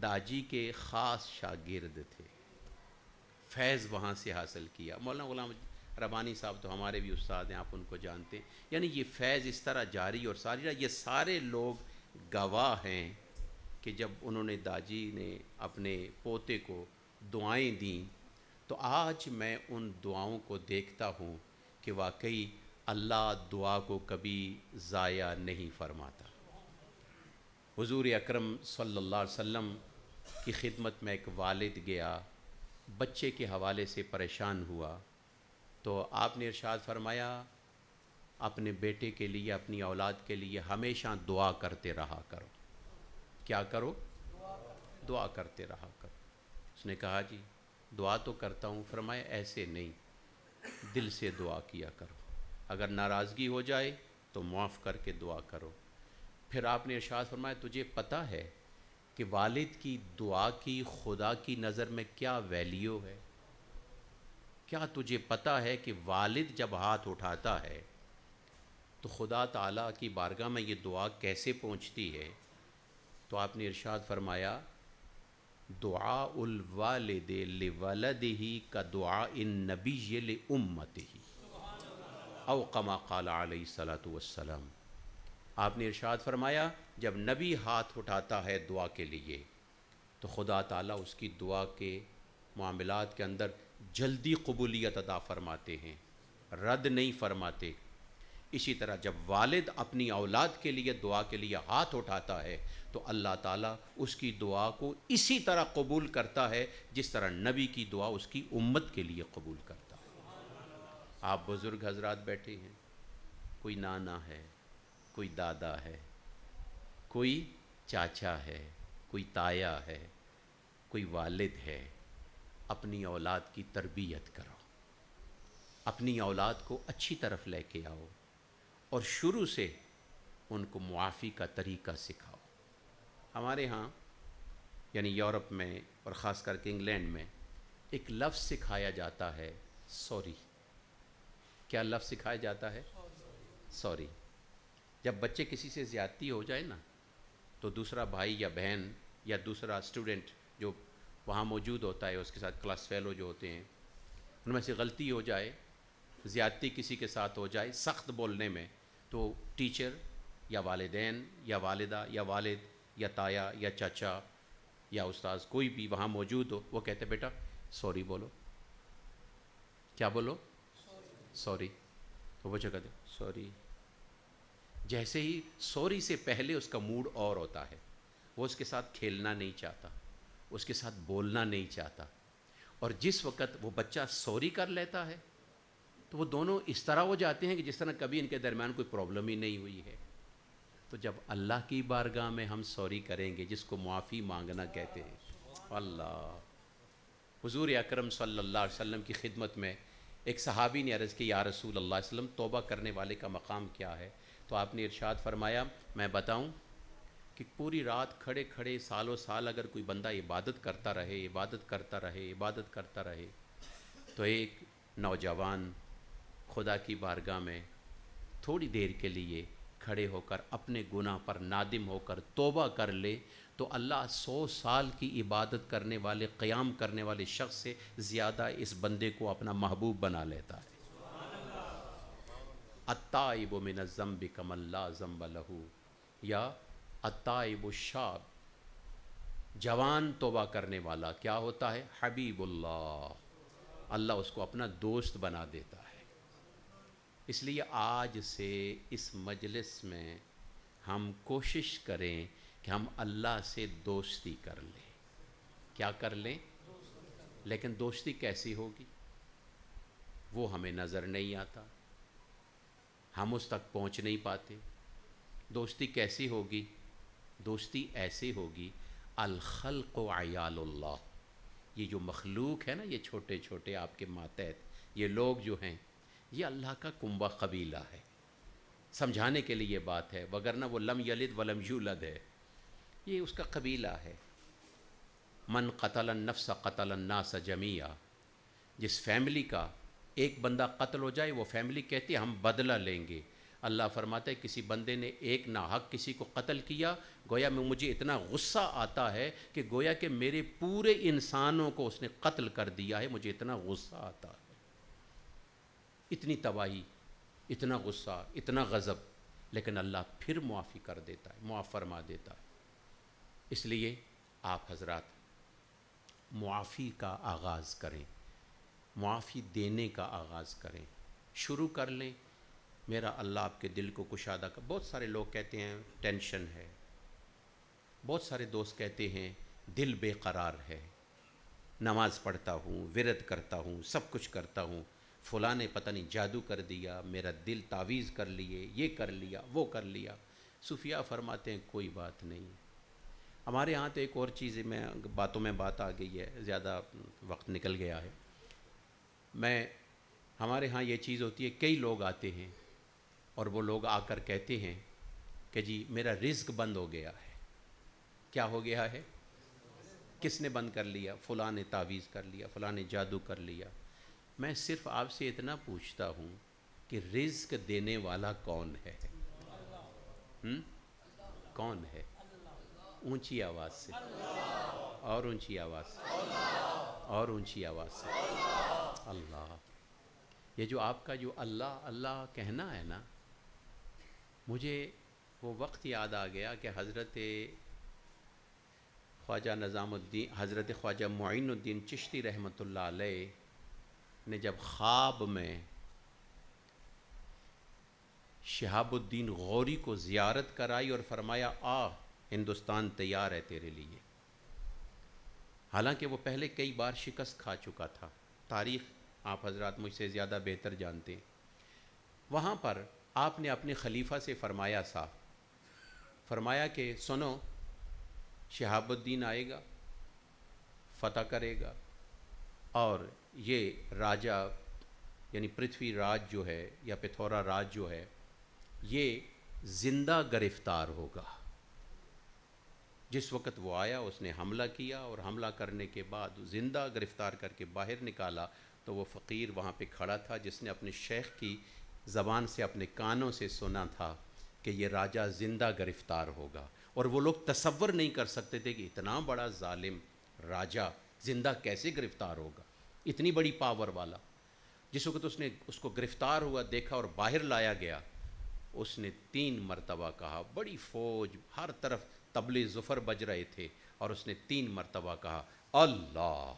داجی کے خاص شاگرد تھے، فیض وہاں سے حاصل کیا۔ مولانا غلام ربانی صاحب تو ہمارے بھی استاد ہیں، آپ ان کو جانتے ہیں۔ یعنی یہ فیض اس طرح جاری اور ساری رہا۔ یہ سارے لوگ گواہ ہیں کہ جب انہوں نے داجی نے اپنے پوتے کو دعائیں دیں تو آج میں ان دعاؤں کو دیکھتا ہوں کہ واقعی اللہ دعا کو کبھی ضائع نہیں فرماتا۔ حضور اکرم صلی اللہ علیہ وسلم کی خدمت میں ایک والد گیا، بچے کے حوالے سے پریشان ہوا، تو آپ نے ارشاد فرمایا اپنے بیٹے کے لیے، اپنی اولاد کے لیے ہمیشہ دعا کرتے رہا کرو۔ کیا کرو؟ دعا کرتے رہا کرو۔ اس نے کہا جی دعا تو کرتا ہوں۔ فرمایا ایسے نہیں، دل سے دعا کیا کرو، اگر ناراضگی ہو جائے تو معاف کر کے دعا کرو۔ پھر آپ نے ارشاد فرمایا تجھے پتہ ہے کہ والد کی دعا کی خدا کی نظر میں کیا ویلیو ہے؟ کیا تجھے پتہ ہے کہ والد جب ہاتھ اٹھاتا ہے تو خدا تعالیٰ کی بارگاہ میں یہ دعا کیسے پہنچتی ہے؟ تو آپ نے ارشاد فرمایا دعاء الوالد لولدہ کا دعاء النبی لامتہ، او کما قال علیہ الصلاۃ والسلام۔ آپ نے ارشاد فرمایا جب نبی ہاتھ اٹھاتا ہے دعا کے لیے تو خدا تعالیٰ اس کی دعا کے معاملات کے اندر جلدی قبولیت عطا فرماتے ہیں، رد نہیں فرماتے۔ اسی طرح جب والد اپنی اولاد کے لیے دعا کے لیے ہاتھ اٹھاتا ہے تو اللہ تعالیٰ اس کی دعا کو اسی طرح قبول کرتا ہے جس طرح نبی کی دعا اس کی امت کے لیے قبول کرتا ہے۔ آپ بزرگ حضرات بیٹھے ہیں، کوئی نانا ہے، کوئی دادا ہے، کوئی چاچا ہے، کوئی تایا ہے، کوئی والد ہے، اپنی اولاد کی تربیت کرو، اپنی اولاد کو اچھی طرف لے کے آؤ اور شروع سے ان کو معافی کا طریقہ سکھاؤ۔ ہمارے ہاں یعنی یورپ میں اور خاص کر کے انگلینڈ میں ایک لفظ سکھایا جاتا ہے سوری۔ کیا لفظ سکھایا جاتا ہے؟ سوری۔ جب بچے کسی سے زیادتی ہو جائے نا تو دوسرا بھائی یا بہن یا دوسرا اسٹوڈنٹ جو وہاں موجود ہوتا ہے، اس کے ساتھ کلاس فیلو جو ہوتے ہیں، ان میں سے غلطی ہو جائے، زیادتی کسی کے ساتھ ہو جائے سخت بولنے میں، تو ٹیچر یا والدین یا والدہ یا والد یا تایا یا چچا یا استاذ کوئی بھی وہاں موجود ہو، وہ کہتے بیٹا سوری بولو۔ کیا بولو؟ سوری۔ تو وہ کہتے سوری۔ جیسے ہی سوری سے پہلے اس کا موڈ اور ہوتا ہے، وہ اس کے ساتھ کھیلنا نہیں چاہتا، اس کے ساتھ بولنا نہیں چاہتا، اور جس وقت وہ بچہ سوری کر لیتا ہے تو وہ دونوں اس طرح ہو جاتے ہیں کہ جس طرح کبھی ان کے درمیان کوئی پرابلم ہی نہیں ہوئی ہے۔ تو جب اللہ کی بارگاہ میں ہم سوری کریں گے، جس کو معافی مانگنا کہتے ہیں، اللہ، حضور اکرم صلی اللہ علیہ وسلم کی خدمت میں ایک صحابی نے عرض کی یا رسول اللہ علیہ وسلم توبہ کرنے والے کا مقام کیا ہے؟ تو آپ نے ارشاد فرمایا میں بتاؤں کہ پوری رات کھڑے کھڑے سالوں سال اگر کوئی بندہ عبادت کرتا رہے، عبادت کرتا رہے، عبادت کرتا رہے، تو ایک نوجوان خدا کی بارگاہ میں تھوڑی دیر کے لیے کھڑے ہو کر اپنے گناہ پر نادم ہو کر توبہ کر لے تو اللہ 100 سال کی عبادت کرنے والے، قیام کرنے والے شخص سے زیادہ اس بندے کو اپنا محبوب بنا لیتا ہے۔ التائب من الذنب کمن لا ذنب لہ، یا التائب الشاب، جوان توبہ کرنے والا کیا ہوتا ہے؟ حبیب اللہ، اللہ اس کو اپنا دوست بنا دیتا ہے۔ اس لیے آج سے اس مجلس میں ہم کوشش کریں کہ ہم اللہ سے دوستی کر لیں۔ کیا کر لیں؟ لیکن دوستی کیسی ہوگی وہ ہمیں نظر نہیں آتا۔ ہم اس تک پہنچ نہیں پاتے۔ دوستی کیسی ہوگی؟ دوستی ایسی ہوگی، الخلق عیال اللہ، یہ جو مخلوق ہے نا، یہ چھوٹے چھوٹے آپ کے ماتحت یہ لوگ جو ہیں، یہ اللہ کا کنبہ قبیلہ ہے۔ سمجھانے کے لیے یہ بات ہے، وگرنہ وہ لم یلد ولم یولد ہے، یہ اس کا قبیلہ ہے۔ من قتل النفس قتل الناس جمیعا، جس فیملی کا ایک بندہ قتل ہو جائے وہ فیملی کہتی ہے ہم بدلہ لیں گے۔ اللہ فرماتا ہے کسی بندے نے ایک ناحق کسی کو قتل کیا، گویا میں مجھے اتنا غصہ آتا ہے کہ گویا کہ میرے پورے انسانوں کو اس نے قتل کر دیا ہے، مجھے اتنا غصہ آتا ہے، اتنی تباہی، اتنا غصہ، اتنا غضب، لیکن اللہ پھر معافی کر دیتا ہے، معاف فرما دیتا ہے۔ اس لیے آپ حضرات معافی کا آغاز کریں، معافی دینے کا آغاز کریں، شروع کر لیں۔ میرا اللہ آپ کے دل کو کشادہ کر۔ بہت سارے لوگ کہتے ہیں ٹینشن ہے، بہت سارے دوست کہتے ہیں دل بے قرار ہے، نماز پڑھتا ہوں، ورد کرتا ہوں، سب کچھ کرتا ہوں، فلاں نے پتہ نہیں جادو کر دیا، میرا دل تعویذ کر لیے، یہ کر لیا، وہ کر لیا۔ صوفیاء فرماتے ہیں کوئی بات نہیں۔ ہمارے ہاں تو ایک اور چیز، میں باتوں میں بات آ گئی ہے، زیادہ وقت نکل گیا ہے۔ ہمارے ہاں یہ چیز ہوتی ہے، کئی لوگ آتے ہیں اور وہ لوگ آ کر کہتے ہیں کہ جی میرا رزق بند ہو گیا ہے۔ کیا ہو گیا ہے؟ کس نے بند کر لیا؟ فلاں نے تعویذ کر لیا، فلاں نے جادو کر لیا۔ میں صرف آپ سے اتنا پوچھتا ہوں کہ رزق دینے والا کون ہے؟ کون ہے؟ اونچی آواز سے، اور اونچی آواز سے، اور اونچی آواز سے، اللہ۔ یہ جو آپ کا جو اللہ اللہ کہنا ہے نا، مجھے وہ وقت یاد آ گیا کہ حضرت خواجہ نظام الدین، حضرت خواجہ معین الدین چشتی رحمۃ اللہ علیہ نے جب خواب میں شہاب الدین غوری کو زیارت کرائی اور فرمایا آ ہندوستان تیار ہے تیرے لیے، حالانکہ وہ پہلے کئی بار شکست کھا چکا تھا، تاریخ آپ حضرات مجھ سے زیادہ بہتر جانتے ہیں۔ وہاں پر آپ نے اپنے خلیفہ سے فرمایا کہ سنو، شہاب الدین آئے گا، فتح کرے گا، اور یہ راجہ یعنی پرتھوی راج جو ہے یا پتھورا راج جو ہے یہ زندہ گرفتار ہوگا۔ جس وقت وہ آیا اس نے حملہ کیا، اور حملہ کرنے کے بعد زندہ گرفتار کر کے باہر نکالا تو وہ فقیر وہاں پہ کھڑا تھا جس نے اپنے شیخ کی زبان سے اپنے کانوں سے سنا تھا کہ یہ راجہ زندہ گرفتار ہوگا، اور وہ لوگ تصور نہیں کر سکتے تھے کہ اتنا بڑا ظالم راجہ زندہ کیسے گرفتار ہوگا، اتنی بڑی پاور والا۔ جس وقت اس نے اس کو گرفتار ہوا دیکھا اور باہر لایا گیا، اس نے 3 مرتبہ کہا، بڑی فوج ہر طرف طبلِ ظفر بج رہے تھے، اور اس نے 3 مرتبہ کہا اللہ۔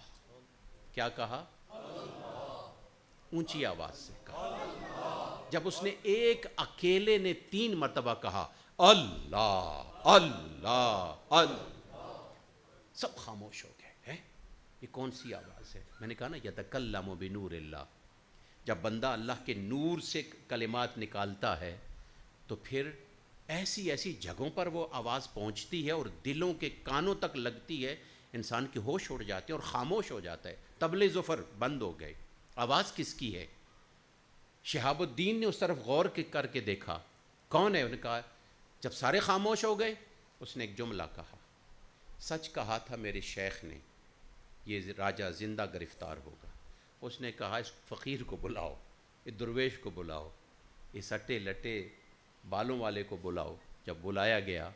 کیا کہا؟ اونچی آواز سے کہا۔ جب اس نے ایک اکیلے نے 3 مرتبہ کہا اللہ اللہ اللہ، سب خاموش ہو گئے ہیں، یہ کون سی آواز ہے؟ میں نے کہا نا یتکلم بنور اللہ، جب بندہ اللہ کے نور سے کلمات نکالتا ہے تو پھر ایسی ایسی جگہوں پر وہ آواز پہنچتی ہے اور دلوں کے کانوں تک لگتی ہے، انسان کے ہوش اڑ جاتے ہیں اور خاموش ہو جاتا ہے۔ طبلِ ظفر بند ہو گئے، آواز کس کی ہے؟ شہاب الدین نے اس طرف غور کر کے دیکھا، کون ہے؟ انہوں نے کہا، جب سارے خاموش ہو گئے اس نے ایک جملہ کہا، سچ کہا تھا میرے شیخ نے، یہ راجہ زندہ گرفتار ہوگا۔ اس نے کہا اس فقیر کو بلاؤ، اس درویش کو بلاؤ، اس ہٹے لٹے بالوں والے کو بلاؤ۔ جب بلایا گیا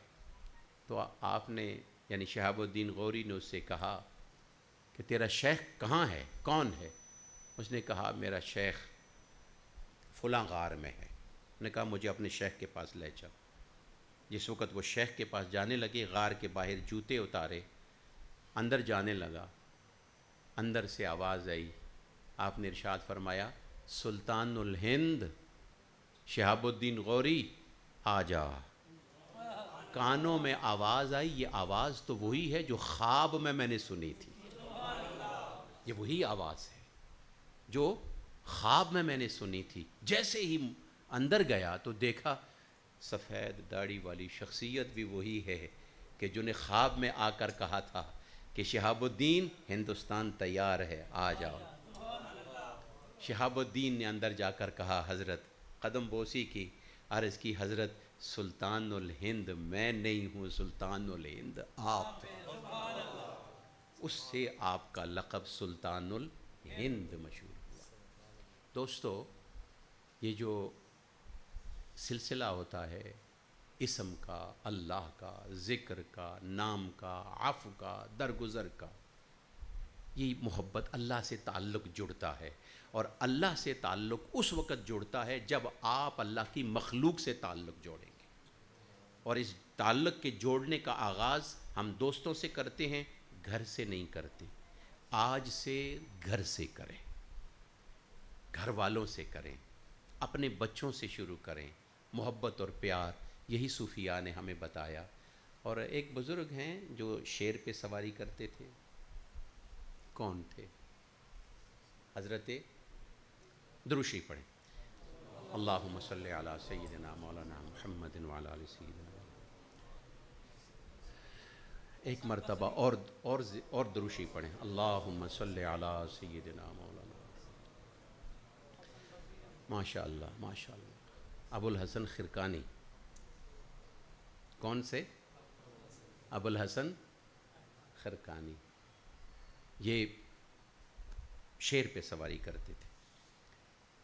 تو آپ نے یعنی شہاب الدین غوری نے اس سے کہا کہ تیرا شیخ کہاں ہے، کون ہے؟ اس نے کہا میرا شیخ فلاں غار میں ہے۔ نے کہا مجھے اپنے شیخ کے پاس لے چل۔ جس وقت وہ شیخ کے پاس جانے لگے، غار کے باہر جوتے اتارے، اندر جانے لگا، اندر سے آواز آئی، آپ نے ارشاد فرمایا سلطان الہند شہاب الدین غوری آ جا۔ کانوں میں آواز آئی، یہ آواز تو وہی ہے جو خواب میں نے سنی تھی، یہ وہی آواز ہے جو خواب میں نے سنی تھی۔ جیسے ہی اندر گیا تو دیکھا سفید داڑھی والی شخصیت بھی وہی ہے کہ جو نے خواب میں آ کر کہا تھا کہ شہاب الدین ہندوستان تیار ہے، آ جاؤ۔ شہاب الدین نے اندر جا کر کہا، حضرت قدم بوسی کی، عرض کی حضرت سلطان الہند میں نہیں ہوں، سلطان الہند آپ ہیں۔ اس سے آپ کا لقب سلطان الہند مشہور ہوا۔ دوستو، یہ جو سلسلہ ہوتا ہے اسم کا، اللہ کا، ذکر کا، نام کا، عفو کا، درگزر کا، یہ محبت اللہ سے تعلق جڑتا ہے، اور اللہ سے تعلق اس وقت جڑتا ہے جب آپ اللہ کی مخلوق سے تعلق جوڑیں گے، اور اس تعلق کے جوڑنے کا آغاز ہم دوستوں سے کرتے ہیں، گھر سے نہیں کرتے۔ آج سے گھر سے کریں، گھر والوں سے کریں، اپنے بچوں سے شروع کریں، محبت اور پیار، یہی صوفیاء نے ہمیں بتایا۔ اور ایک بزرگ ہیں جو شیر پہ سواری کرتے تھے، کون تھے؟ حضرت دروشی پڑھیں، اللہم صلی علی سیدنا مولانا محمد وعلی آل سیدنا۔ ایک مرتبہ اور دروشی پڑھیں، اللہم صلی علی سیدنا مولانا۔ ماشاء اللہ ماشاء اللہ۔ ابو الحسن خرقانی، کون سے؟ ابو الحسن خرقانی، یہ شیر پہ سواری کرتے تھے،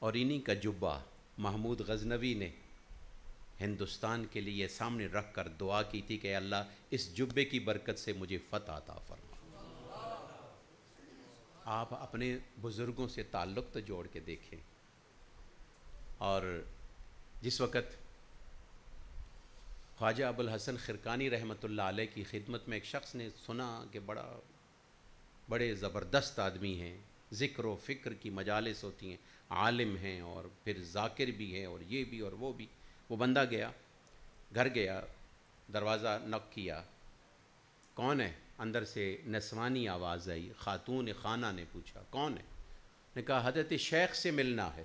اور انہی کا جبہ محمود غزنوی نے ہندوستان کے لیے سامنے رکھ کر دعا کی تھی کہ اللہ اس جبے کی برکت سے مجھے فتح عطا فرما۔ آپ اپنے بزرگوں سے تعلق تو جوڑ کے دیکھیں۔ اور جس وقت خواجہ ابو الحسن خرقانی رحمۃ اللہ علیہ کی خدمت میں ایک شخص نے سنا کہ بڑے زبردست آدمی ہیں، ذکر و فکر کی مجالس ہوتی ہیں، عالم ہیں اور پھر ذاکر بھی ہیں، اور یہ بھی اور وہ بھی، وہ بندہ گیا، گھر گیا، دروازہ نوک کیا، کون ہے؟ اندر سے نسوانی آواز آئی، خاتون خانہ نے پوچھا کون ہے؟ نے کہا حضرت شیخ سے ملنا ہے۔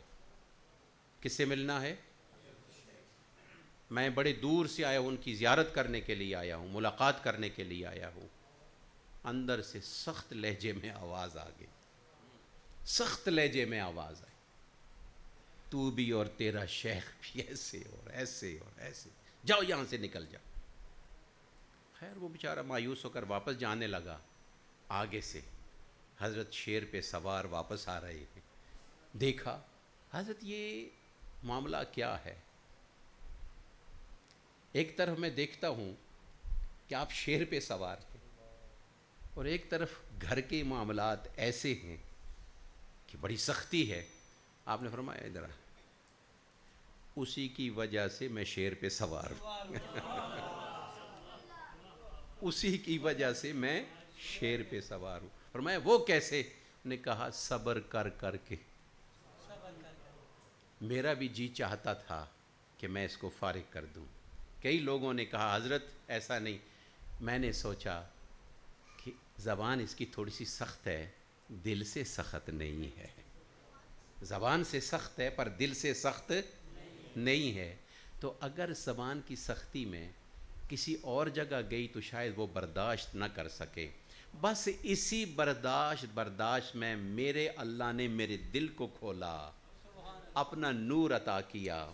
کس سے ملنا ہے؟ میں بڑے دور سے آیا ہوں، ان کی زیارت کرنے کے لیے آیا ہوں، ملاقات کرنے کے لیے آیا ہوں۔ اندر سے سخت لہجے میں آواز آ گئی، سخت لہجے میں آواز آئی، تو بھی اور تیرا شیخ بھی ایسے اور ایسے اور ایسے، جاؤ یہاں سے نکل جاؤ۔ خیر وہ بیچارہ مایوس ہو کر واپس جانے لگا۔ آگے سے حضرت شیر پہ سوار واپس آ رہے ہیں، دیکھا حضرت یہ معاملہ کیا ہے؟ ایک طرف میں دیکھتا ہوں کہ آپ شیر پہ سوار ہیں، اور ایک طرف گھر کے معاملات ایسے ہیں کہ بڑی سختی ہے۔ آپ نے فرمایا ادھر آ، اسی کی وجہ سے میں شیر پہ سوار ہوں، اسی کی وجہ سے میں شیر پہ سوار ہوں۔ فرمایا وہ کیسے؟ نے کہا صبر کر کر کے میرا بھی جی چاہتا تھا کہ میں اس کو فارغ کر دوں۔ کئی لوگوں نے کہا حضرت ایسا نہیں، میں نے سوچا کہ زبان اس کی تھوڑی سی سخت ہے، دل سے سخت نہیں ہے، زبان سے سخت ہے پر دل سے سخت نہیں ہے، تو اگر زبان کی سختی میں کسی اور جگہ گئی تو شاید وہ برداشت نہ کر سکے، بس اسی برداشت میں میرے اللہ نے میرے دل کو کھولا، اپنا نور عطا کیا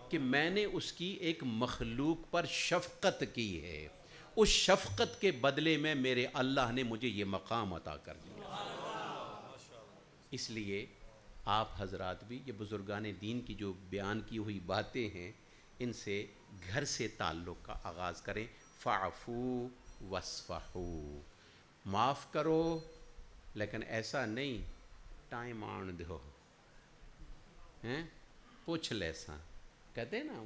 کہ میں نے اس کی ایک مخلوق پر شفقت کی ہے، اس شفقت کے بدلے میں میرے اللہ نے مجھے یہ مقام عطا کر دیا۔ اس لیے آپ حضرات بھی یہ بزرگان دین کی جو بیان کی ہوئی باتیں ہیں، ان سے گھر سے تعلق کا آغاز کریں۔ فاعفو واصفحو، معاف کرو لیکن ایسا نہیں ٹائم آن دو، پوچھ لیسا کہتے ہیں نا،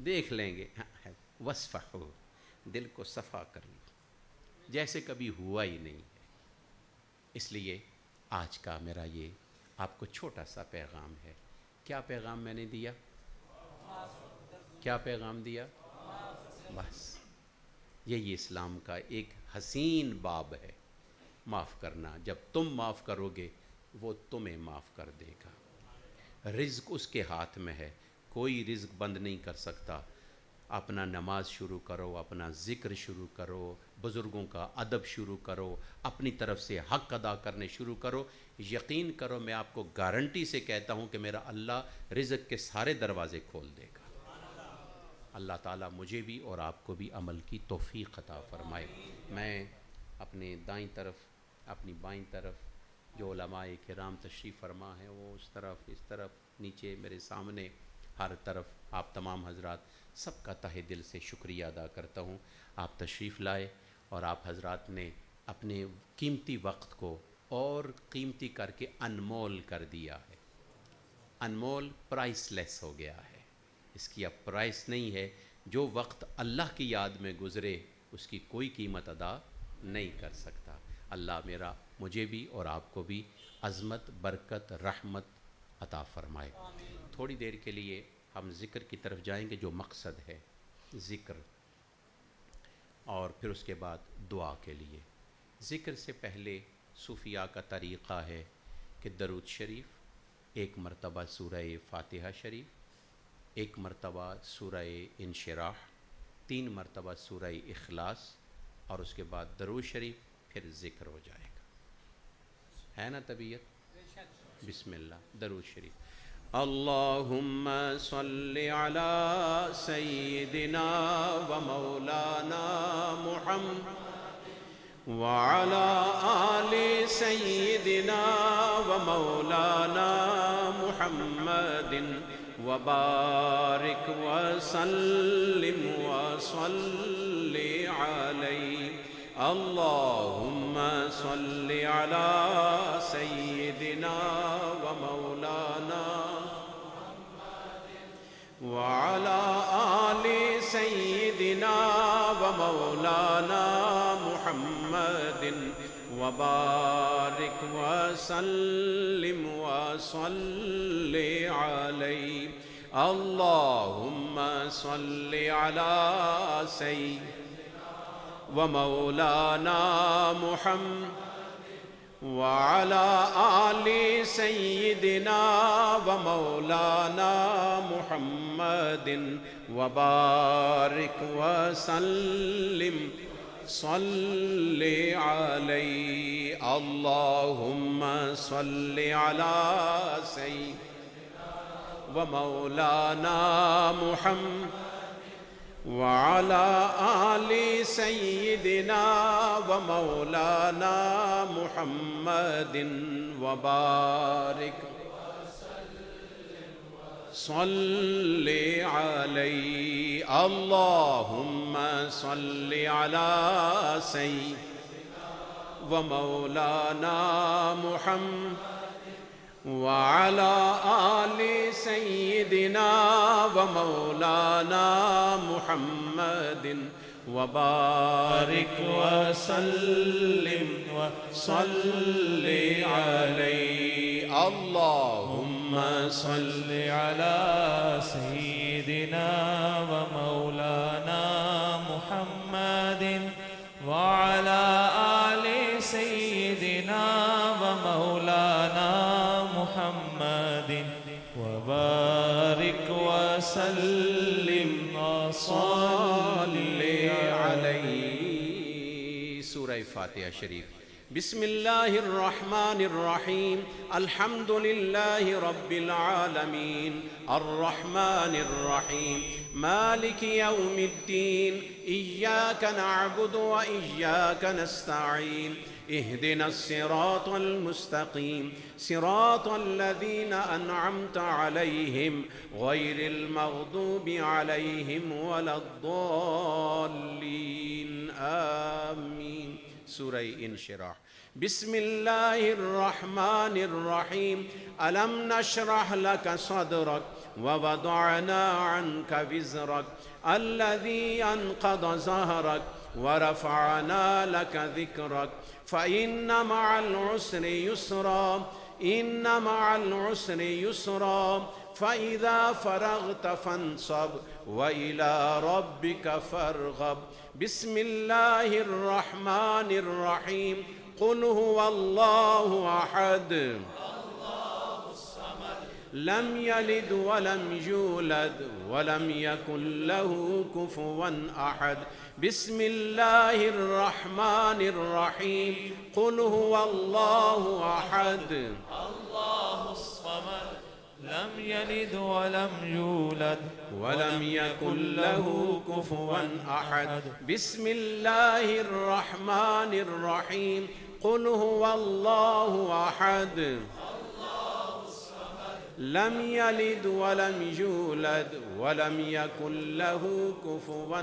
دیکھ لیں گے، وصفحو، دل کو صفا کر لو جیسے کبھی ہوا ہی نہیں ہے۔ اس لیے آج کا میرا یہ آپ کو چھوٹا سا پیغام ہے۔ کیا پیغام میں نے دیا؟ کیا پیغام دیا؟ بس یہی اسلام کا ایک حسین باب ہے، معاف کرنا۔ جب تم معاف کرو گے وہ تمہیں معاف کر دے گا، رزق اس کے ہاتھ میں ہے، کوئی رزق بند نہیں کر سکتا۔ اپنا نماز شروع کرو، اپنا ذکر شروع کرو، بزرگوں کا ادب شروع کرو، اپنی طرف سے حق ادا کرنے شروع کرو۔ یقین کرو، میں آپ کو گارنٹی سے کہتا ہوں کہ میرا اللہ رزق کے سارے دروازے کھول دے گا۔ اللہ تعالیٰ مجھے بھی اور آپ کو بھی عمل کی توفیق عطا فرمائے۔ میں اپنے دائیں طرف، اپنی بائیں طرف جو علماء کرام تشریف فرما ہیں، وہ اس طرف نیچے میرے سامنے ہر طرف، آپ تمام حضرات سب کا تہہ دل سے شکریہ ادا کرتا ہوں۔ آپ تشریف لائے اور آپ حضرات نے اپنے قیمتی وقت کو اور قیمتی کر کے انمول کر دیا ہے۔ انمول پرائس لیس ہو گیا ہے، اس کی اب پرائس نہیں ہے۔ جو وقت اللہ کی یاد میں گزرے اس کی کوئی قیمت ادا نہیں کر سکتا۔ اللہ مجھے بھی اور آپ کو بھی عظمت، برکت، رحمت عطا فرمائے۔ تھوڑی دیر کے لیے ہم ذکر کی طرف جائیں گے، جو مقصد ہے ذکر، اور پھر اس کے بعد دعا کے لیے۔ ذکر سے پہلے صوفیاء کا طریقہ ہے کہ درود شریف، ایک مرتبہ سورہ فاتحہ شریف، ایک مرتبہ سورہ انشراح، 3 مرتبہ سورہ اخلاص، اور اس کے بعد درود شریف، پھر ذکر ہو جائے گا۔ ہے نا طبیعت؟ بسم اللہ، درود شریف۔ اللہم صلی علی سیدنا و مولانا محمد وعلی آل سیدنا و مولانا محمد وبارک وسلم وصلی علیہ۔ اللہم صلی علی سیدنا و مولانا وعلى آل سيدنا ومولانا محمد وبارك وسلم وصل عليه۔ اللهم صل على سيدنا ومولانا محمد وعلى آل سيدنا ومولانا محمد وبارك وسلم صل عليه۔ اللهم صل على سيدنا ومولانا محمد وعلى آل سيدنا ومولانا محمد وبارك صل عليه۔ اللهم صل على سيدنا ومولانا محمد وعلى آل سيدنا ومولانا محمد وبارك وسلم وصل عليه۔ اللهم صل على سيدنا ومولانا محمد وعلى آل سيدنا ومولانا محمد وبارك وسلم وصل علیہ۔ سورہ فاتحہ شریف۔ بسم اللہ الرحمن الرحیم۔ الحمد للہ رب العالمین، الرحمن الرحیم، مالک یوم الدین، ایاک نعبد و ایاک نستعین، اہدنا الصراط المستقیم، صراط الذین انعمت علیہم غیر المغضوب علیہم ولا الضالین، آمین۔ سورہ انشراح۔ بسم اللہ الرحمن الرحیم۔ الم نشرح لک صدرک ووضعنا عنک وزرک الذی انقض ظہرک ورفعنا لک ذکرک فإن مع العسر يسرا، إن مع العسر يسرا، فإذا فرغت فانصب وإلى ربك فارغب۔ بسم الله الرحمن الرحيم۔ قل هو الله أحد لم يلد ولم يولد ولم يكن له كفوا أحد بسم الله الرحمن الرحيم قل هو الله أحد الله الصمد لم يلد ولم يولد ولم يكن له كفوا أحد بسم الله الرحمن الرحيم قل هو الله أحد لم يلد ولم يولد ولم يكن له كفوا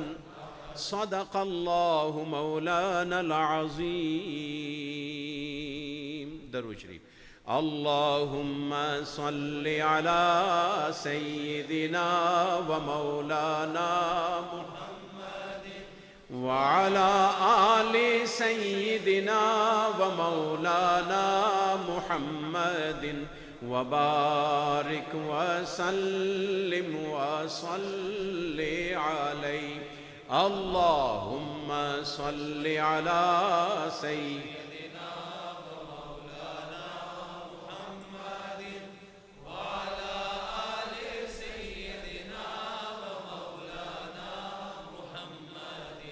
صدق الله مولانا العظيم. درود شریف. اللهم صل على سيدنا ومولانا محمد وعلى آل سيدنا ومولانا محمد وبارك وسلم وصل عليه. اللهم صل على سيدنا ومولانا محمد وعلى آل سيدنا ومولانا محمد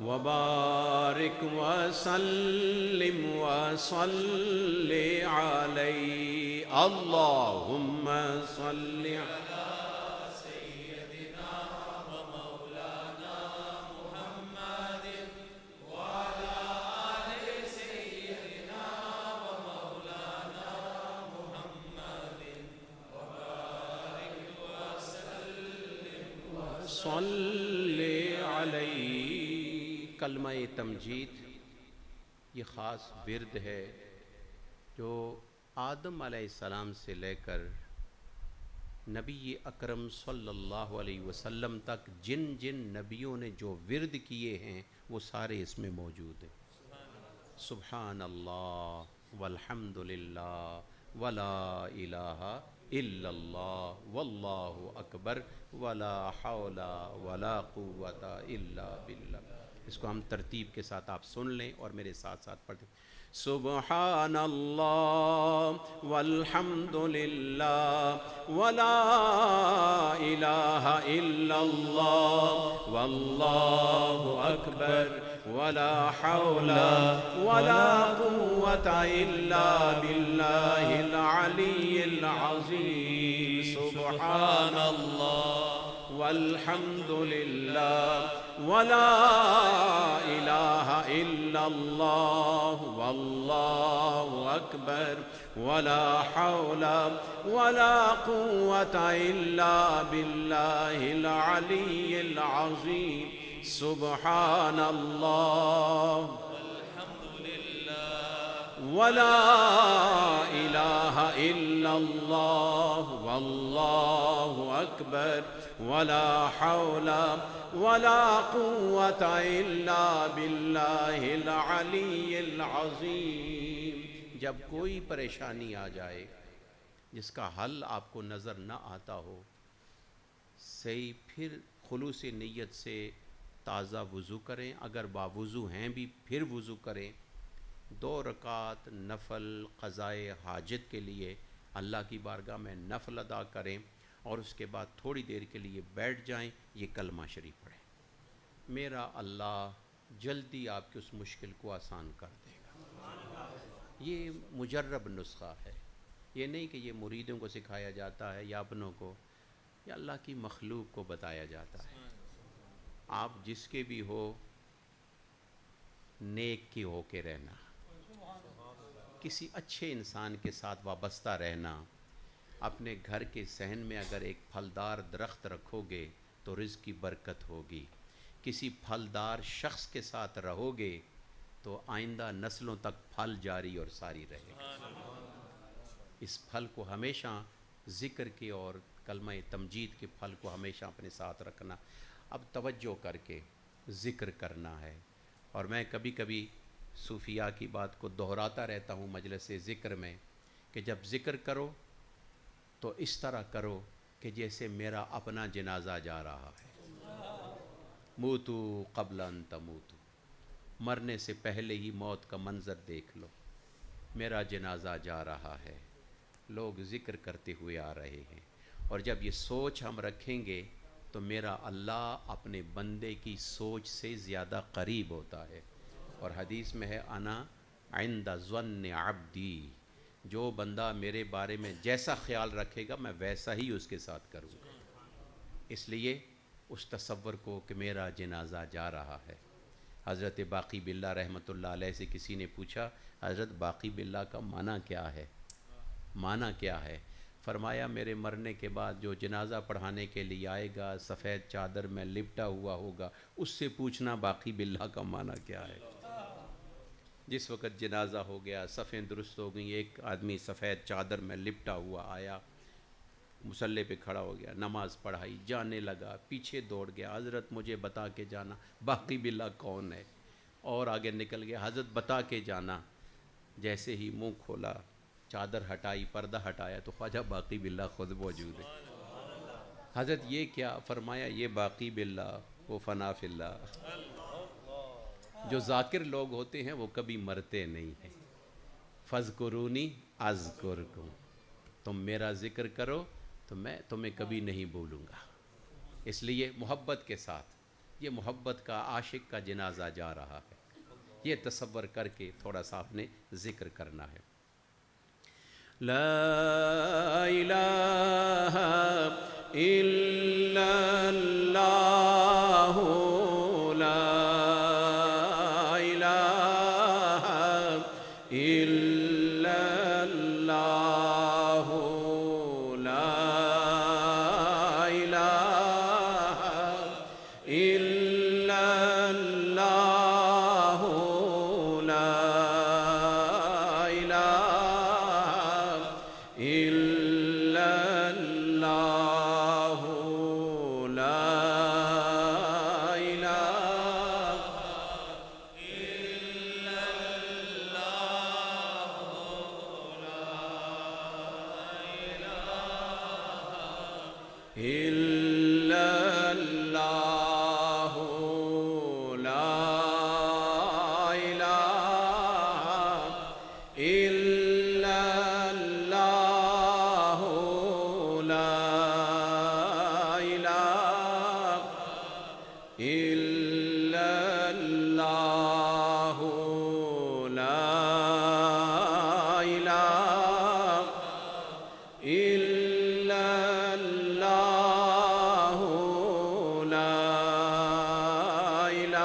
وبارك وسلم وصل عليه. اللهم صل على سيدنا ومولانا محمد وعلى آل سيدنا ومولانا محمد وبارك وسلم وصل عليه. کلمہ تمجید یہ خاص ورد ہے جو آدم علیہ السلام سے لے کر نبی اکرم صلی اللہ علیہ وسلم تک جن جن نبیوں نے جو ورد کیے ہیں وہ سارے اس میں موجود ہیں. سبحان اللہ والحمد للہ ولا الہ الا اللہ واللہ اکبر ولا حول ولا قوت الا باللہ. اس کو ہم ترتیب کے ساتھ آپ سن لیں اور میرے ساتھ ساتھ پڑھیں. سبحان اللہ والحمد للہ ولا الہ الا اللہ واللہ اکبر ولا حول ولا قوة الا باللہ العلی العظیم. سبحان اللہ والحمد للہ ولا الہ الا اللہ واللہ اکبر ولا حول ولا قوة الا باللہ العلی العظیم. سبحان اللہ ولا الہ الا اللہ واللہ اکبر ولا حول ولا قوة الا باللہ العلی العظیم. جب کوئی پریشانی آ جائے جس کا حل آپ کو نظر نہ آتا ہو، صحیح پھر خلوص نیت سے تازہ وضو کریں. اگر باوضو ہیں بھی پھر وضو کریں. 2 رکعت نفل قضائے حاجت کے لیے اللہ کی بارگاہ میں نفل ادا کریں اور اس کے بعد تھوڑی دیر کے لیے بیٹھ جائیں. یہ کلمہ شریف پڑھیں. میرا اللہ جلدی آپ کی اس مشکل کو آسان کر دے گا. یہ مجرب نسخہ ہے. یہ نہیں کہ یہ مریدوں کو سکھایا جاتا ہے یا اپنوں کو، یہ اللہ کی مخلوق کو بتایا جاتا ہے. آپ جس کے بھی ہو نیک کی ہو کے رہنا، کسی اچھے انسان کے ساتھ وابستہ رہنا. اپنے گھر کے صحن میں اگر ایک پھلدار درخت رکھو گے تو رزق کی برکت ہوگی. کسی پھلدار شخص کے ساتھ رہو گے تو آئندہ نسلوں تک پھل جاری اور ساری رہے گا. اس پھل کو ہمیشہ ذکر کے اور کلمہ تمجید کے پھل کو ہمیشہ اپنے ساتھ رکھنا. اب توجہ کر کے ذکر کرنا ہے. اور میں کبھی کبھی صوفیاء کی بات کو دہراتا رہتا ہوں مجلس ذکر میں کہ جب ذکر کرو تو اس طرح کرو کہ جیسے میرا اپنا جنازہ جا رہا ہے. موتو قبل ان تموتو، مرنے سے پہلے ہی موت کا منظر دیکھ لو. میرا جنازہ جا رہا ہے. لوگ ذکر کرتے ہوئے آ رہے ہیں، اور جب یہ سوچ ہم رکھیں گے تو میرا اللہ اپنے بندے کی سوچ سے زیادہ قریب ہوتا ہے۔ اور حدیث میں ہے انا عند ظن عبدی، جو بندہ میرے بارے میں جیسا خیال رکھے گا میں ویسا ہی اس کے ساتھ کروں گا۔ اس لیے اس تصور کو کہ میرا جنازہ جا رہا ہے۔ حضرت باقی باللہ رحمۃ اللہ علیہ سے کسی نے پوچھا حضرت باقی باللہ کا معنی کیا ہے؟ معنی کیا ہے؟ فرمایا میرے مرنے کے بعد جو جنازہ پڑھانے کے لیے آئے گا سفید چادر میں لپٹا ہوا ہوگا، اس سے پوچھنا باقی باللہ کا معنی کیا ہے۔ جس وقت جنازہ ہو گیا، صفیں درست ہو گئیں، ایک آدمی سفید چادر میں لپٹا ہوا آیا، مصلی پہ کھڑا ہو گیا، نماز پڑھائی، جانے لگا، پیچھے دوڑ گیا، حضرت مجھے بتا کے جانا باقی باللہ کون ہے، اور آگے نکل گیا، حضرت بتا کے جانا۔ جیسے ہی منہ کھولا، چادر ہٹائی، پردہ ہٹایا تو خواجہ باقی باللہ خود موجود ہے۔ حضرت یہ کیا؟ فرمایا یہ باقی باللہ وہ فنا فی اللہ۔ جو ذاکر لوگ ہوتے ہیں وہ کبھی مرتے نہیں ہیں۔ فاذکرونی اذکرکم، تم میرا ذکر کرو تو میں تمہیں کبھی نہیں بھولوں گا۔ اس لیے محبت کے ساتھ، یہ محبت کا عاشق کا جنازہ جا رہا ہے، یہ تصور کر کے تھوڑا سا آپ نے ذکر کرنا ہے۔ لا الہ الا اللہ، لا الہ الا اللہ، لا الہ الا اللہ، لا الہ الا اللہ، لا الہ الا اللہ، لا الہ الا اللہ، لا الہ الا اللہ، لا الہ الا اللہ، لا الہ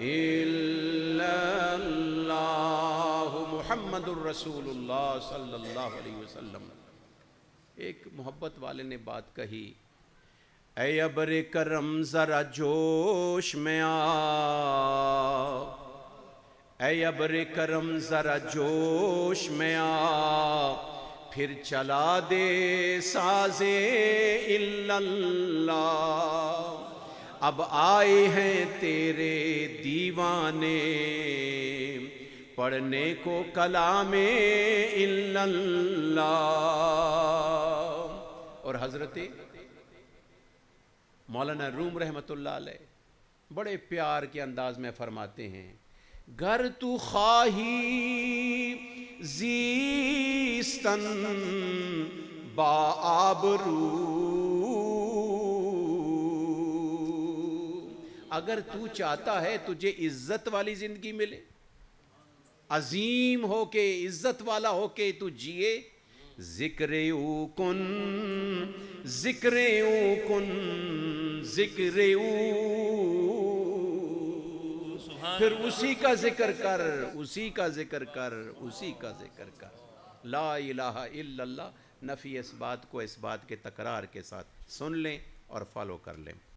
الا اللہ، محمد الرسول اللہ صلی اللہ علیہ وسلم۔ ایک محبت والے نے بات کہی، اے ابر کرم ذرا جوش میں آ، اے ابر کرم ذرا جوش میں آ، پھر چلا دے سازے الا اللہ، اب آئے ہیں تیرے دیوانے پڑھنے کو کلام الا اللہ۔ اور حضرت مولانا روم رحمۃ اللہ علیہ بڑے پیار کے انداز میں فرماتے ہیں، گر تو خواہی زیستن با آبرو، اگر تو چاہتا ہے تجھے عزت والی زندگی ملے، عظیم ہو کے عزت والا ہو کے تو جیے، ذکر او کن، ذکر او کن، ذکر او، پھر اسی کا ذکر کر، اسی کا ذکر کر، اسی کا ذکر کر۔ لا الہ الا اللہ، نفی اس بات کو اس بات کے تکرار کے ساتھ سن لیں اور فالو کر لیں۔